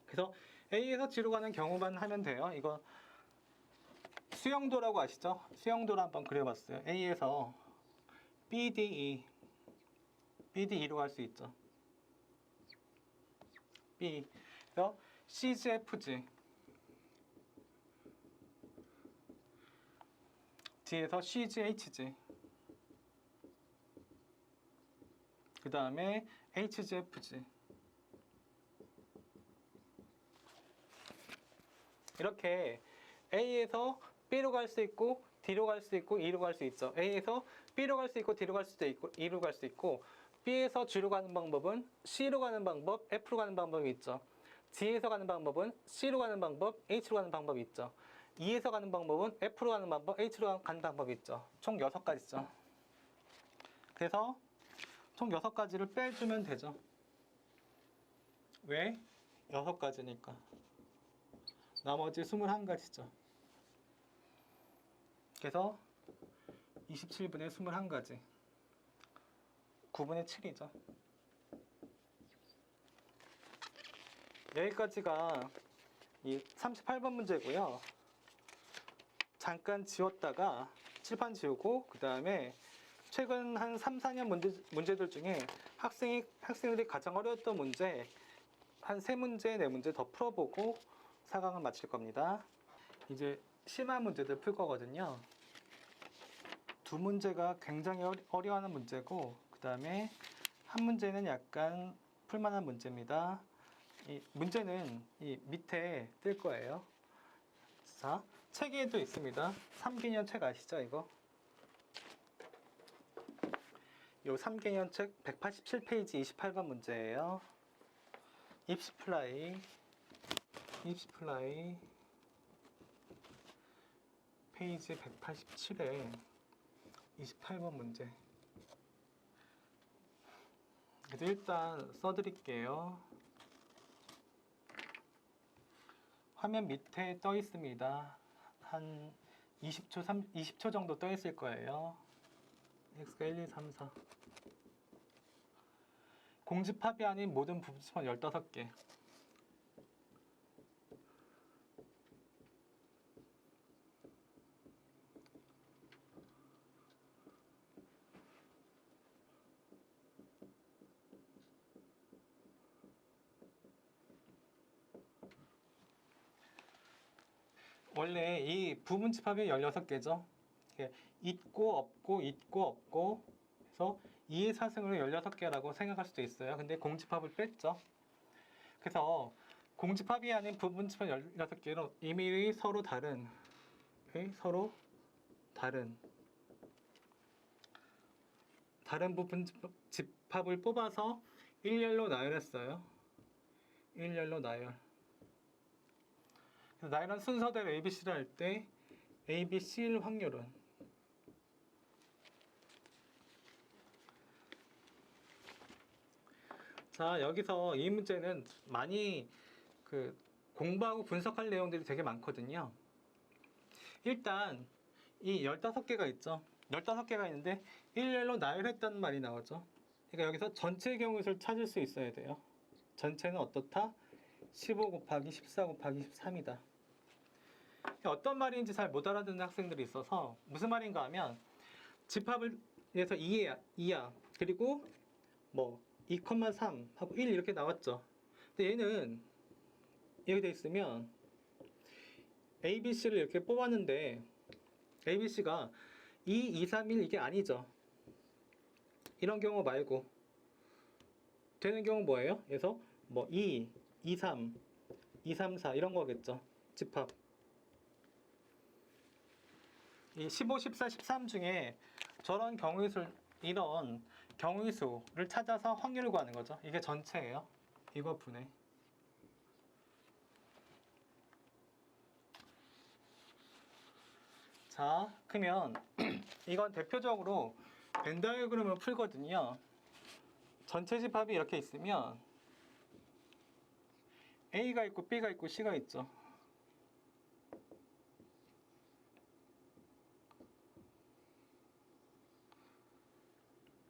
그래서 A에서 G로 가는 경우만 하면 돼요. 이거 수영도라고 아시죠? 수영도를 한번 그려봤어요. A에서 BDE, BDE로 갈 수 있죠. B, 그래서 CGFG, D에서 CGHG, 그 다음에 HGFG. 이렇게 A에서 B로 갈 수 있고 D로 갈 수 있고 E로 갈 수 있죠. A에서 B로 갈 수 있고 D로 갈 수도 있고 E로 갈 수 있고 B에서 G로 가는 방법은 C로 가는 방법, F로 가는 방법이 있죠. D에서 가는 방법은 C로 가는 방법, H로 가는 방법이 있죠. E에서 가는 방법은 F로 가는 방법, H로 가는 방법이 있죠. 총 6가지죠. 그래서 총 6가지를 빼주면 되죠. 왜? 6가지니까. 나머지 21가지죠. 그래서 27분의 21가지. 9분의 7이죠. 여기까지가 이 38번 문제고요. 잠깐 지웠다가 칠판 지우고 그 다음에 최근 한 3, 4년 문제들 중에 학생들이 가장 어려웠던 문제 한 3문제, 4문제 더 풀어보고 4강은 마칠 겁니다. 이제 심한 문제들 풀 거거든요. 2문제가 굉장히 어려워하는 문제고 그 다음에 한 문제는 약간 풀만한 문제입니다. 이 문제는 이 밑에 뜰 거예요. 자, 책에도 있습니다. 3개년 책 아시죠, 이거? 요 3개년 책 187페이지 28번 문제예요. 입시플라이 페이지 187에 28번 문제. 그래서 일단 써드릴게요. 화면 밑에 떠 있습니다. 한 20초 정도 떠 있을 거예요. x가 1, 2, 3, 4. 공집합이 아닌 모든 부분집합 15개. 원래 이 부분집합이 16개죠. 있고 없고 있고 없고 그래서 2의 사승으로 16개라고 생각할 수도 있어요. 근데 공집합을 뺐죠. 그래서 공집합이 아닌 부분집합 16개로 임의의 서로 다른 부분집합을 뽑아서 일렬로 나열했어요. 일렬로 나열. 나열한 순서대로 ABC를 할 때 ABC일 확률은 자, 여기서 이 문제는 많이 공부하고 분석할 내용들이 되게 많거든요. 일단 이 15개가 있죠. 15개가 있는데 일렬로 나열했다는 말이 나오죠. 그러니까 여기서 전체 경우의 수를 찾을 수 있어야 돼요. 전체는 어떻다? 15 곱하기 14 곱하기 13이다. 어떤 말인지 잘 못 알아듣는 학생들이 있어서 무슨 말인가 하면 집합을 해서 2야. 그리고 뭐 2,3 하고 1 이렇게 나왔죠. 근데 얘는 여기 돼 있으면 ABC를 이렇게 뽑았는데 ABC가 2, 2, 3, 1 이게 아니죠. 이런 경우 말고 되는 경우 뭐예요? 그래서 뭐 2, 2, 3, 2, 3, 4 이런 거겠죠. 집합. 이 15, 14, 13 중에 저런 이런 경우의 수를 찾아서 확률을 구하는 거죠. 이게 전체예요. 이거 분해. 자, 그러면 이건 대표적으로 벤 다이어그램을 풀거든요. 전체 집합이 이렇게 있으면 A가 있고 B가 있고 C가 있죠.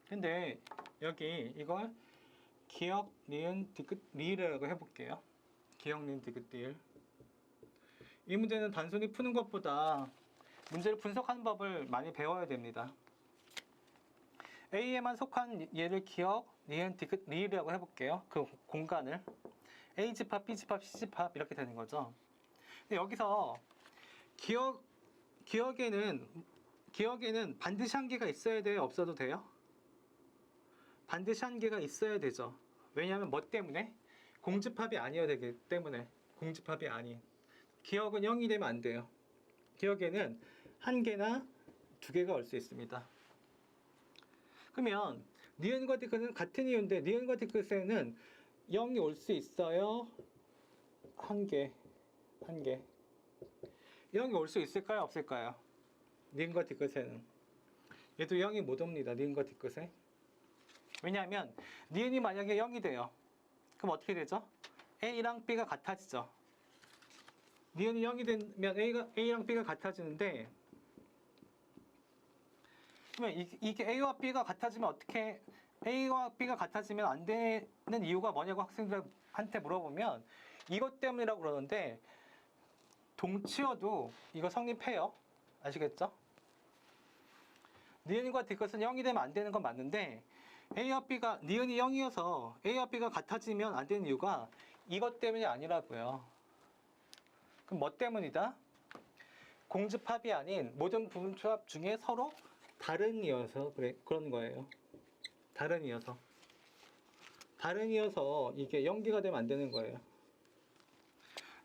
근데 여기 이걸 기억, 니은, 디귿, 리을이라고 해볼게요. 기억, 니은, 디귿, 리을. 이 문제는 단순히 푸는 것보다 문제를 분석하는 법을 많이 배워야 됩니다. A에만 속한 얘를 기억, 니은, 디귿, 리을이라고 해볼게요. 그 공간을. A 집합, B 집합, C 집합 이렇게 되는 거죠. 근데 여기서 기억에는 반드시 한 개가 있어야 돼요? 없어도 돼요? 반드시 한 개가 있어야 되죠. 왜냐하면 뭐 때문에? 공집합이 아니어야 되기 때문에. 공집합이 아닌. 기억은 0이 되면 안 돼요. 기억에는 한 개나 두 개가 올 수 있습니다. 그러면 니은과 디귿은 같은 이유인데 니은과 디귿에는 0이 올 수 있어요? 한 개. 0이 올 수 있을까요? 없을까요? 니은과 디귿에는. 얘도 0이 못 옵니다. 니은과 디귿에. 왜냐하면 니은이 만약에 0이 돼요. 그럼 어떻게 되죠? A랑 B가 같아지죠. 니은이 0이 되면 A랑 B가 같아지는데 그러면 이게 A와 B가 같아지면 어떻게 A와 B가 같아지면 안 되는 이유가 뭐냐고 학생들한테 물어보면 이것 때문이라고 그러는데 동치어도 이거 성립해요. 아시겠죠? 니은과 디귿은 0이 되면 안 되는 건 맞는데 A와 B가 니은이 0이어서 A와 B가 같아지면 안 되는 이유가 이것 때문이 아니라고요. 그럼 뭐 때문이다? 공집합이 아닌 모든 부분조합 중에 서로 다른 이어서 그런 거예요. 다른 이어서 이게 연기가 되면 안 되는 거예요.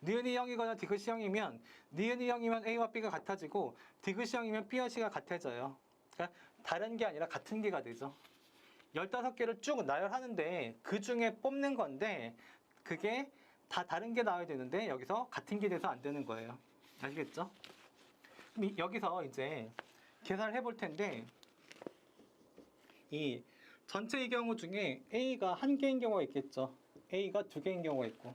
니은이 0이거나 디귿이 0이면 니은이 0이면 A와 B가 같아지고 디귿이 0이면 B와 C가 같아져요. 그러니까 다른 게 아니라 같은 게가 되죠. 15개를 쭉 나열하는데 그 중에 뽑는 건데 그게 다 다른 게 나와야 되는데 여기서 같은 게 돼서 안 되는 거예요. 아시겠죠? 그럼 여기서 이제 계산을 해볼 텐데 이 전체의 경우 중에 A가 한 개인 경우가 있겠죠. A가 두 개인 경우가 있고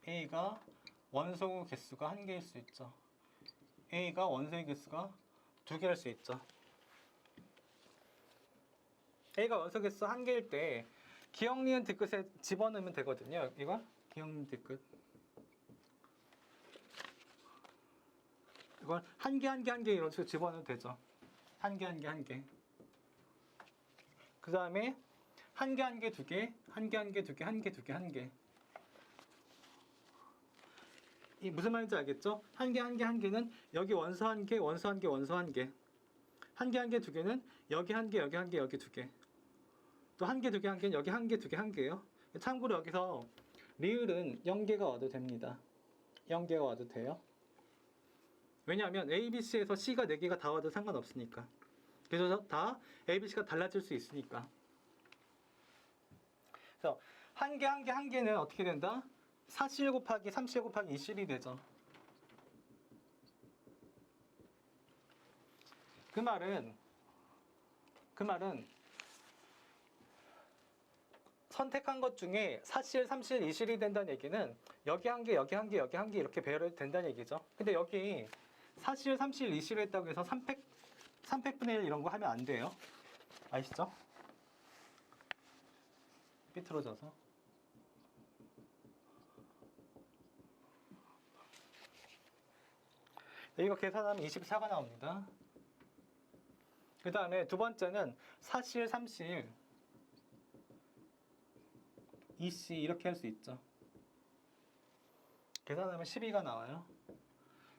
A가 원소 개수가 한 개일 수 있죠. A가 원소의 개수가 두 개일 수 있죠. A가 원소 개수 한 개일 때 기억, 니은, 디귿에 집어넣으면 되거든요. 이거 기억, 니은, 디귿 이걸 한 개 이런 식으로 집어넣으면 되죠. 한 개. 그 다음에 한 개, 두 개. 이 무슨 말인지 알겠죠? 한 개는 여기 원소 한 개. 한 개, 두 개는 여기 한 개, 여기 두 개. 또 한 개, 두 개는 여기 한 개, 두 개, 한 개예요. 참고로 여기서 리을은 0개가 와도 됩니다. 0개가 와도 돼요. 왜냐하면 A, B, C에서 C가 4개가 다 와도 상관없으니까. 그래서 다 A, B, C가 달라질 수 있으니까. 그래서 한 개는 어떻게 된다? 47 곱하기 37 곱하기 27이 되죠. 그 말은 선택한 것 중에 47, 37, 27이 된다는 얘기는 여기 한 개 이렇게 배열이 된다는 얘기죠. 근데 여기 47, 37, 27을 했다고 해서 300분의 1 이런 거 하면 안 돼요. 아시죠? 삐뚤어져서. 이거 계산하면 24가 나옵니다. 그 다음에 두 번째는 47, 37, 2C 이렇게 할 수 있죠. 계산하면 12가 나와요.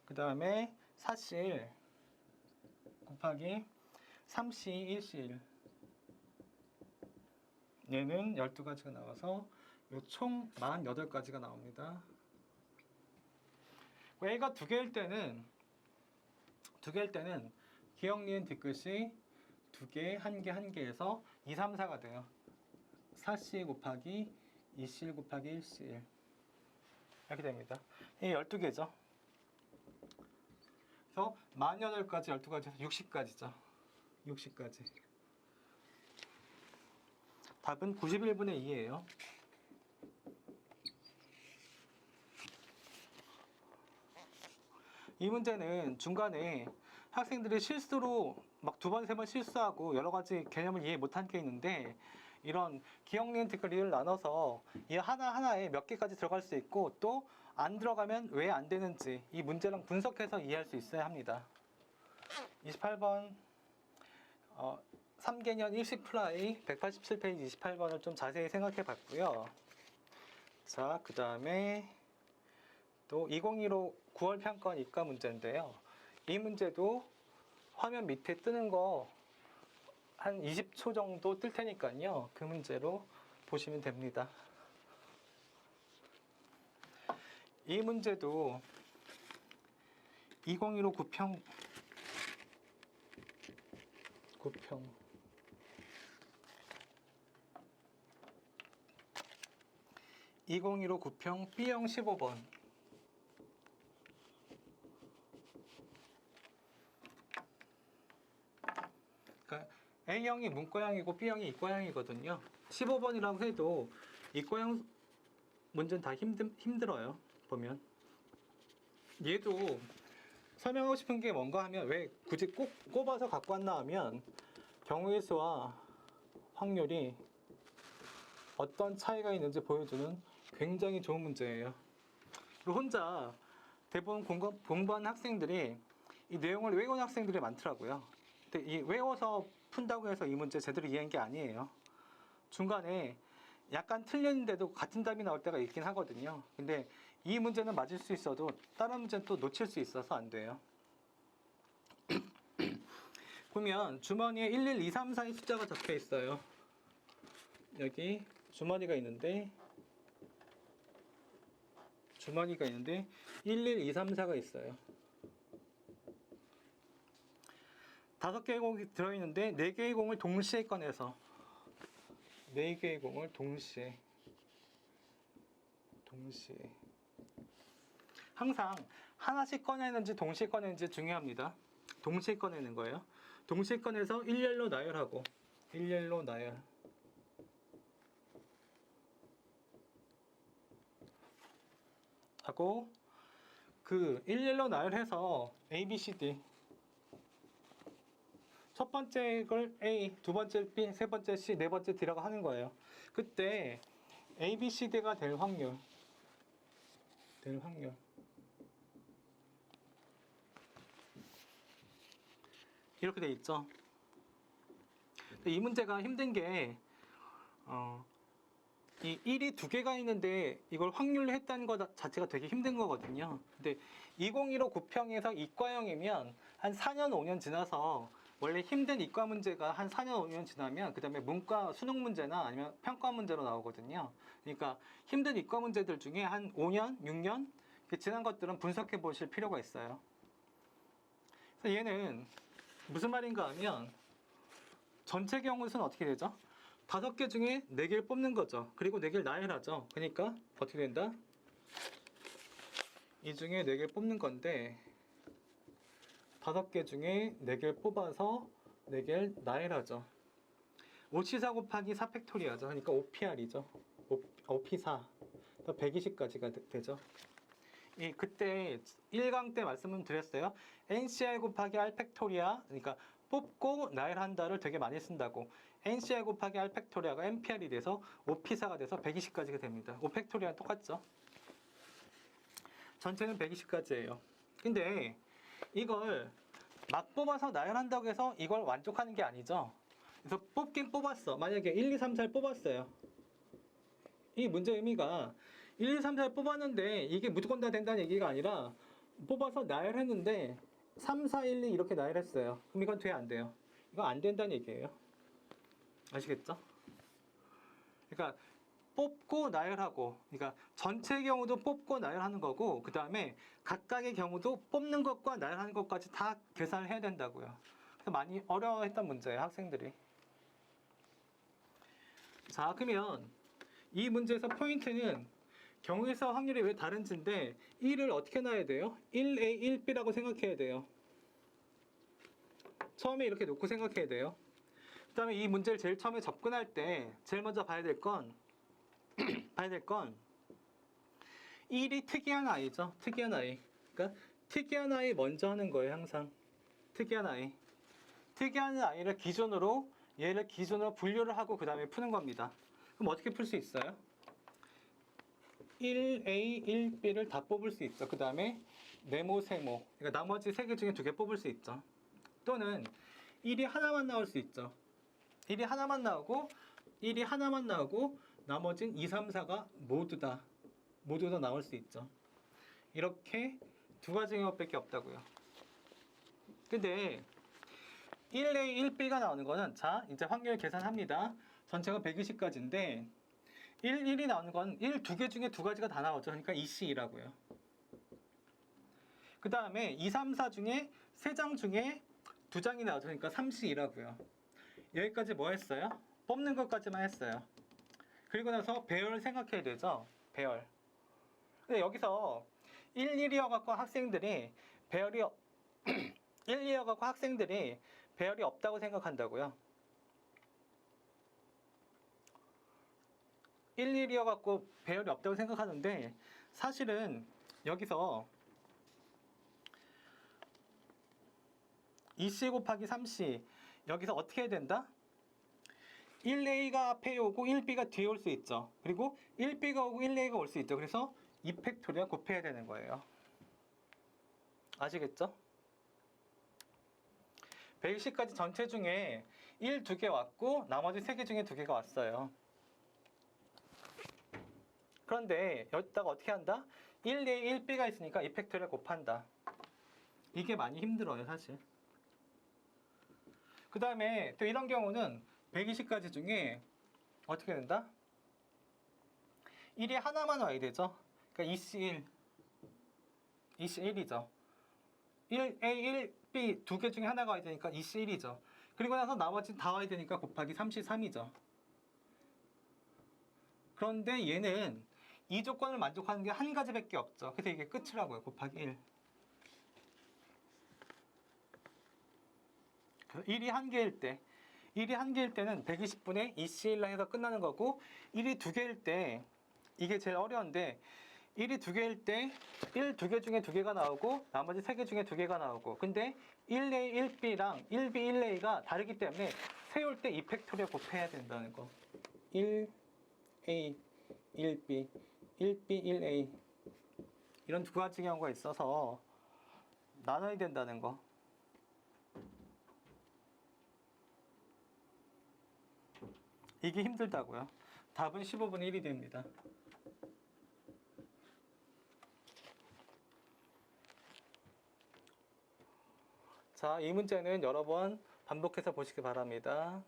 그 다음에 47 곱하기 3C, 1C1 얘는 12가지가 나와서 총 48가지가 나옵니다. A가 두 개일 때는 기억, 니은, 디귿이 두 개, 한 개에서 2, 3, 4가 돼요. 4C 곱하기 2C1 곱하기 1C1 이렇게 됩니다. 이 12개죠. 그래서 48가지 12가지에서 60가지죠. 60가지. 답은 91분의 2예요. 이 문제는 중간에 학생들이 실수로 막 2번, 3번 실수하고 여러 가지 개념을 이해 못한 게 있는데 이런 기억 니은티크리를 나눠서 이 하나하나에 몇 개까지 들어갈 수 있고 또 안 들어가면 왜 안 되는지 이 문제랑 분석해서 이해할 수 있어야 합니다. 28번 3개년 일식 플라이 187페이지 28번을 좀 자세히 생각해 봤고요. 자, 그 다음에 또 2015 9월 평가원 이과 문제인데요. 이 문제도 화면 밑에 뜨는 거 한 20초 정도 뜰 테니까요. 그 문제로 보시면 됩니다. 이 문제도 2015 9평 2015 9평 B형 15번. 그러니까 A형이 문과형이고 B형이 이과형이거든요. 15번이라고 해도 이과형 문제는 다 힘들어요. 보면 얘도 설명하고 싶은 게 뭔가 하면 왜 굳이 꼭 꼽아서 갖고 왔나 하면 경우의 수와 확률이 어떤 차이가 있는지 보여주는 굉장히 좋은 문제예요. 그리고 혼자 대부분 공부하는 학생들이 이 내용을 외우는 학생들이 많더라고요. 근데 이 외워서 푼다고 해서 이 문제 제대로 이해한 게 아니에요. 중간에 약간 틀렸는데도 같은 답이 나올 때가 있긴 하거든요. 근데 이 문제는 맞을 수 있어도 다른 문제는 또 놓칠 수 있어서 안 돼요. 보면 주머니에 11, 2, 3, 4의 숫자가 적혀 있어요. 여기 주머니가 있는데 11, 2, 3, 4가 있어요. 5개의 공이 들어있는데 4개의 공을 동시에 꺼내서 4개의 공을 동시에 항상 하나씩 꺼내는지 동시에 꺼내는지 중요합니다. 동시에 꺼내는 거예요. 동시에 꺼내서 일렬로 나열하고 일렬로 나열 하고 그 일렬로 나열해서 A, B, C, D 첫 번째 걸 A, 두 번째 B, 세 번째 C, 네 번째 D라고 하는 거예요. 그때 A, B, C, D가 될 확률 이렇게 돼 있죠. 이 문제가 힘든 게 이 1이 2개가 있는데 이걸 확률로 했다는 것 자체가 되게 힘든 거거든요. 근데 2015 9평에서 이과형이면 한 4년 5년 지나서 원래 힘든 이과 문제가 한 4년 5년 지나면 그 다음에 문과 수능 문제나 아니면 평가 문제로 나오거든요. 그러니까 힘든 이과 문제들 중에 한 5년, 6년 지난 것들은 분석해 보실 필요가 있어요. 그래서 얘는 무슨 말인가 하면 전체 경우 수는 어떻게 되죠? 5개 중에 4개를 뽑는 거죠. 그리고 4개를 나열하죠. 그러니까 어떻게 된다? 이 중에 4개를 뽑는 건데 5개 중에 4개를 뽑아서 4개를 나열하죠. 5C4 곱하기 4 팩토리아죠. 그러니까 5PR이죠. 5P4 120까지가 되죠. 그때 1강 때 말씀을 드렸어요. NCR 곱하기 R 팩토리아, 그러니까 뽑고 나열한다를 되게 많이 쓴다고. NCR 곱하기 R 팩토리아가 NPR이 돼서 5P4가 돼서 120까지가 됩니다. 5 팩토리아랑 똑같죠. 전체는 120까지예요. 근데 이걸 막 뽑아서 나열한다고 해서 이걸 만족하는 게 아니죠. 그래서 뽑긴 뽑았어. 만약에 1, 2, 3, 4를 뽑았어요. 이 문제 의미가 1, 2, 3, 4를 뽑았는데 이게 무조건 다 된다는 얘기가 아니라 뽑아서 나열했는데 3, 4, 1, 2 이렇게 나열했어요. 그럼 이건 돼? 안 돼요? 이거 안 된다는 얘기예요. 아시겠죠? 그러니까 뽑고 나열하고, 그러니까 전체 경우도 뽑고 나열하는 거고, 그 다음에 각각의 경우도 뽑는 것과 나열하는 것까지 다 계산을 해야 된다고요. 그래서 많이 어려워했던 문제예요, 학생들이. 자, 그러면 이 문제에서 포인트는 경우에서 확률이 왜 다른지인데 1을 어떻게 놔야 돼요? 1A, 1B라고 생각해야 돼요. 처음에 이렇게 놓고 생각해야 돼요. 그 다음에 이 문제를 제일 처음에 접근할 때 제일 먼저 봐야 될 건 1이 특이한 아이죠. 특이한 아이. 그러니까 특이한 아이 먼저 하는 거예요. 항상. 특이한 아이. 특이한 아이를 기준으로 얘를 기준으로 분류를 하고 그 다음에 푸는 겁니다. 그럼 어떻게 풀 수 있어요? 1A, 1B를 다 뽑을 수 있죠. 그 다음에 네모, 세모. 그러니까 나머지 3개 중에 2개 뽑을 수 있죠. 또는 1이 하나만 나올 수 있죠. 1이 하나만 나오고 나머진 2, 3, 4가 모두 다 나올 수 있죠. 이렇게 두 가지 경우밖에 없다고요. 근데 1A, 1B가 나오는 거는 자, 이제 확률 계산합니다. 전체가 120가지인데 1이 나오는 건 1, 2개 중에 2가지가 다 나오죠. 그러니까 2C라고요. 그 다음에 2, 3, 4 중에 3장 중에 2장이 나오죠. 그러니까 3C라고요. 여기까지 뭐 했어요? 뽑는 것까지만 했어요. 그리고 나서 배열 생각해야 되죠. 배열. 근데 여기서 1, 2이어갖고 학생들이 배열이 1, 2여갖고 학생들이 배열이 없다고 생각한다고요. 1, 1이어갖고 배열이 없다고 생각하는데 사실은 여기서 2C 곱하기 3C 여기서 어떻게 해야 된다? 1A가 앞에 오고 1B가 뒤에 올 수 있죠. 그리고 1B가 오고 1A가 올 수 있죠. 그래서 2팩토리얼 곱해야 되는 거예요. 아시겠죠? 120가지 전체 중에 1, 2개 왔고 나머지 3개 중에 2개가 왔어요. 그런데 여기다가 어떻게 한다? 1A, 1B가 있으니까 2팩토리얼 곱한다. 이게 많이 힘들어요, 사실. 그 다음에 또 이런 경우는 120가지 중에 어떻게 된다? 1이 하나만 와야 되죠. 그러니까 2C1, 2C1이죠. 1A, 1B 2개 중에 하나가 와야 되니까 2C1이죠. 그리고 나서 나머지는 다 와야 되니까 곱하기 3C3이죠. 그런데 얘는 이 조건을 만족하는 게 한 가지밖에 없죠. 그래서 이게 끝이라고요. 곱하기 1. 1이 한 개일 때 1이 한 개일 때는 120분의 2C1로 해서 끝나는 거고 1이 두 개일 때 이게 제일 어려운데 1이 두 개일 때 1, 2개 중에 2개가 나오고 나머지 3개 중에 2개가 나오고 근데 1A, 1B랑 1B, 1A가 다르기 때문에 세울 때 2팩토리얼 곱해야 된다는 거. 1A, 1B, 1B, 1A 이런 두 가지 경우가 있어서 나눠야 된다는 거. 이게 힘들다고요. 답은 15분의 1이 됩니다. 자, 이 문제는 여러 번 반복해서 보시기 바랍니다.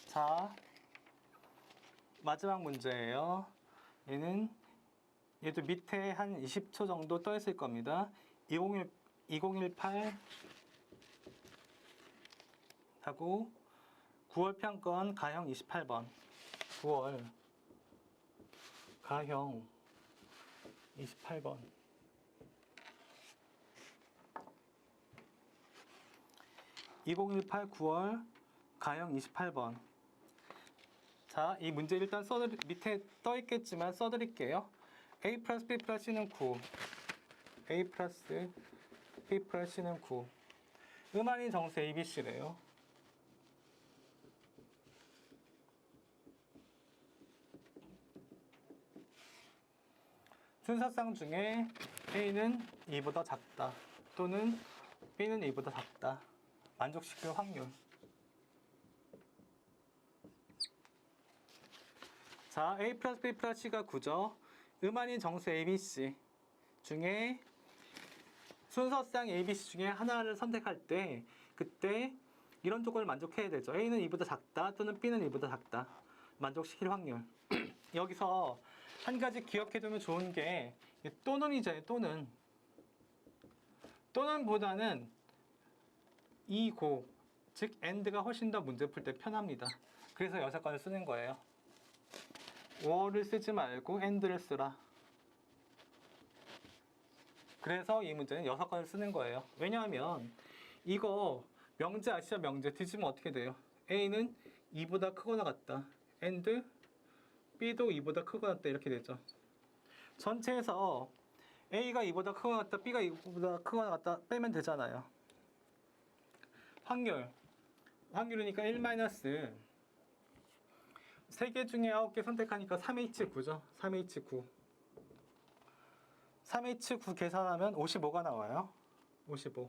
자, 마지막 문제예요. 얘도 밑에 한 20초 정도 떠 있을 겁니다. 2018 하고 9월 평가원 가형 28번. 9월 가형 28번. (2018) 9월 가형 28번. 자, 이 문제 일단 밑에 떠 있겠지만 써드릴게요. A 플러스 B 플러스 C는 9. A 플러스 B 플러스 C는 9. 음한인 정수 ABC래요. 순서상 중에 A는 2보다 작다 또는 B는 2보다 작다. 만족시킬 확률. 자, A 플러스 B 플러스 C가 9죠. 음한인 정수 ABC 중에 순서상 ABC 중에 하나를 선택할 때 그때 이런 조건을 만족해야 되죠. A는 2보다 작다 또는 B는 2보다 작다. 만족시킬 확률. 여기서 한 가지 기억해두면 좋은 게 또는이죠. 또는. 또는 보다는 이고, 즉 and가 훨씬 더 문제 풀 때 편합니다. 그래서 6건을 쓰는 거예요. or를 쓰지 말고 and를 쓰라. 그래서 이 문제는 6건을 쓰는 거예요. 왜냐하면 이거 명제 아시죠? 명제 뒤집으면 어떻게 돼요? A는 2보다 크거나 같다. and B도 2보다 크거나 같다. 이렇게 되죠. 전체에서 A가 2보다 크거나 같다, B가 2보다 크거나 같다 빼면 되잖아요. 확률이니까 1 마이너스 3개 중에 9개 선택하니까 3H9죠. 3H9. 3H9 계산하면 55가 나와요. 55.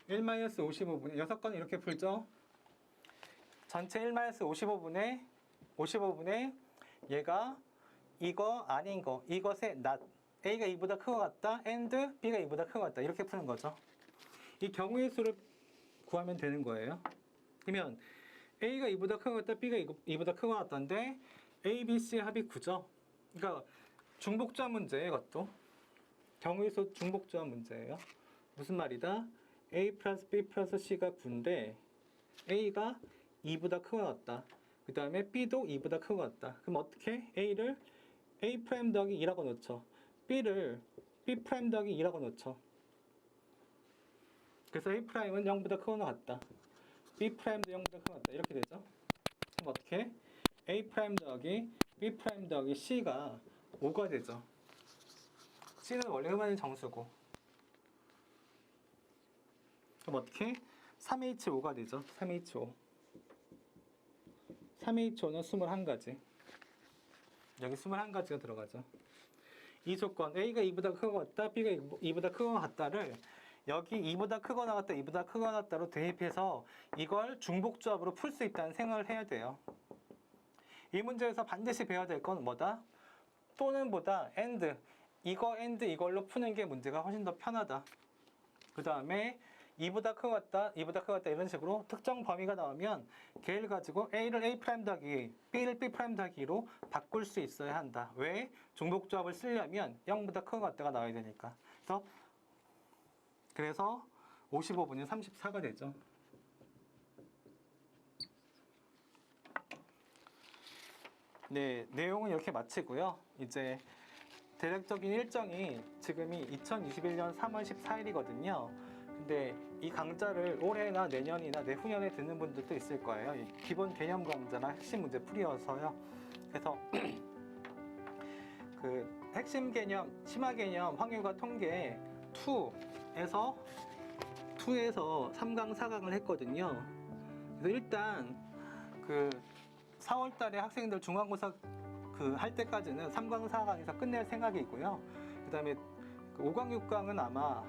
1 마이너스 55분의 6건 이렇게 풀죠. 전체 1 마이너스 55분의 얘가 이거 아닌 거, 이것의 not. A가 2보다 크고 같다, and B가 2보다 크고 같다. 이렇게 푸는 거죠. 이 경우의 수를 구하면 되는 거예요. 그러면 A가 2보다 크고 같다, B가 2보다 크고 같다인데 A, B, C의 합이 9죠. 그러니까 중복조합 문제예요, 이것도. 경우의 수 중복조합 문제예요. 무슨 말이다? A 플러스 B 플러스 C가 9인데 A가 2보다 크고 같다. 그 다음에 B도 2보다 크고 같다. 그럼 어떻게? A를 A 프라임 더하기 2라고 놓죠. B를 B 프라임 더하기 2라고 놓죠. 그래서 A 프라임은 0보다 크거나 같다. B 프라임도 0보다 크거나 같다. 이렇게 되죠. 그럼 어떻게? A 프라임 더하기 B 프라임 더하기 C가 5가 되죠. C는 원래 흠화된 정수고. 그럼 어떻게? 3H5가 되죠. 3H5. 3H5는 21가지. 여기 21가지가 들어가죠. 이 조건 A가 2보다 크거나 같다, B가 2보다 크거나 같다를 여기 2보다 크거나 같다, 2보다 크거나 같다로 대입해서 이걸 중복조합으로 풀 수 있다는 생각을 해야 돼요. 이 문제에서 반드시 배워야 될 건 뭐다? 또는 보다 and. 이거 and 이걸로 푸는 게 문제가 훨씬 더 편하다. 그 다음에 2보다 크고 같다, 2보다 크고 같다 이런 식으로 특정 범위가 나오면 걔를 가지고 A를 A 프라임 더하기, B를 B 프라임 더하기로 바꿀 수 있어야 한다. 왜? 중복조합을 쓰려면 0보다 크고 같다가 나와야 되니까. 그래서 55분의 34가 되죠. 네, 내용은 이렇게 마치고요. 이제 대략적인 일정이 지금이 2021년 3월 14일이거든요. 근데 이 강좌를 올해나 내년이나 내후년에 듣는 분들도 있을 거예요. 기본 개념 강좌나 핵심 문제 풀이어서요. 그래서 그 핵심 개념, 심화 개념, 확률과 통계 2에서 3강, 4강을 했거든요. 그래서 일단 그 4월 달에 학생들 중간고사 그 할 때까지는 3강, 4강에서 끝낼 생각이고요. 그 다음에 5강, 6강은 아마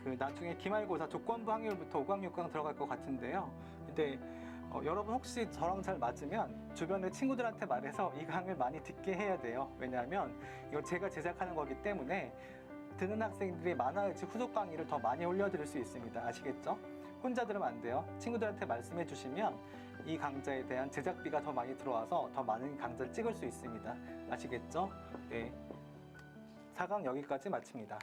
그 나중에 기말고사 조건부 확률부터 5강, 6강 들어갈 것 같은데요. 근데 여러분 혹시 저랑 잘 맞으면 주변의 친구들한테 말해서 이 강을 많이 듣게 해야 돼요. 왜냐하면 이거 제가 제작하는 거기 때문에 듣는 학생들이 많아야지 후속 강의를 더 많이 올려드릴 수 있습니다. 아시겠죠? 혼자 들으면 안 돼요. 친구들한테 말씀해 주시면 이 강좌에 대한 제작비가 더 많이 들어와서 더 많은 강좌를 찍을 수 있습니다. 아시겠죠? 네. 4강 여기까지 마칩니다.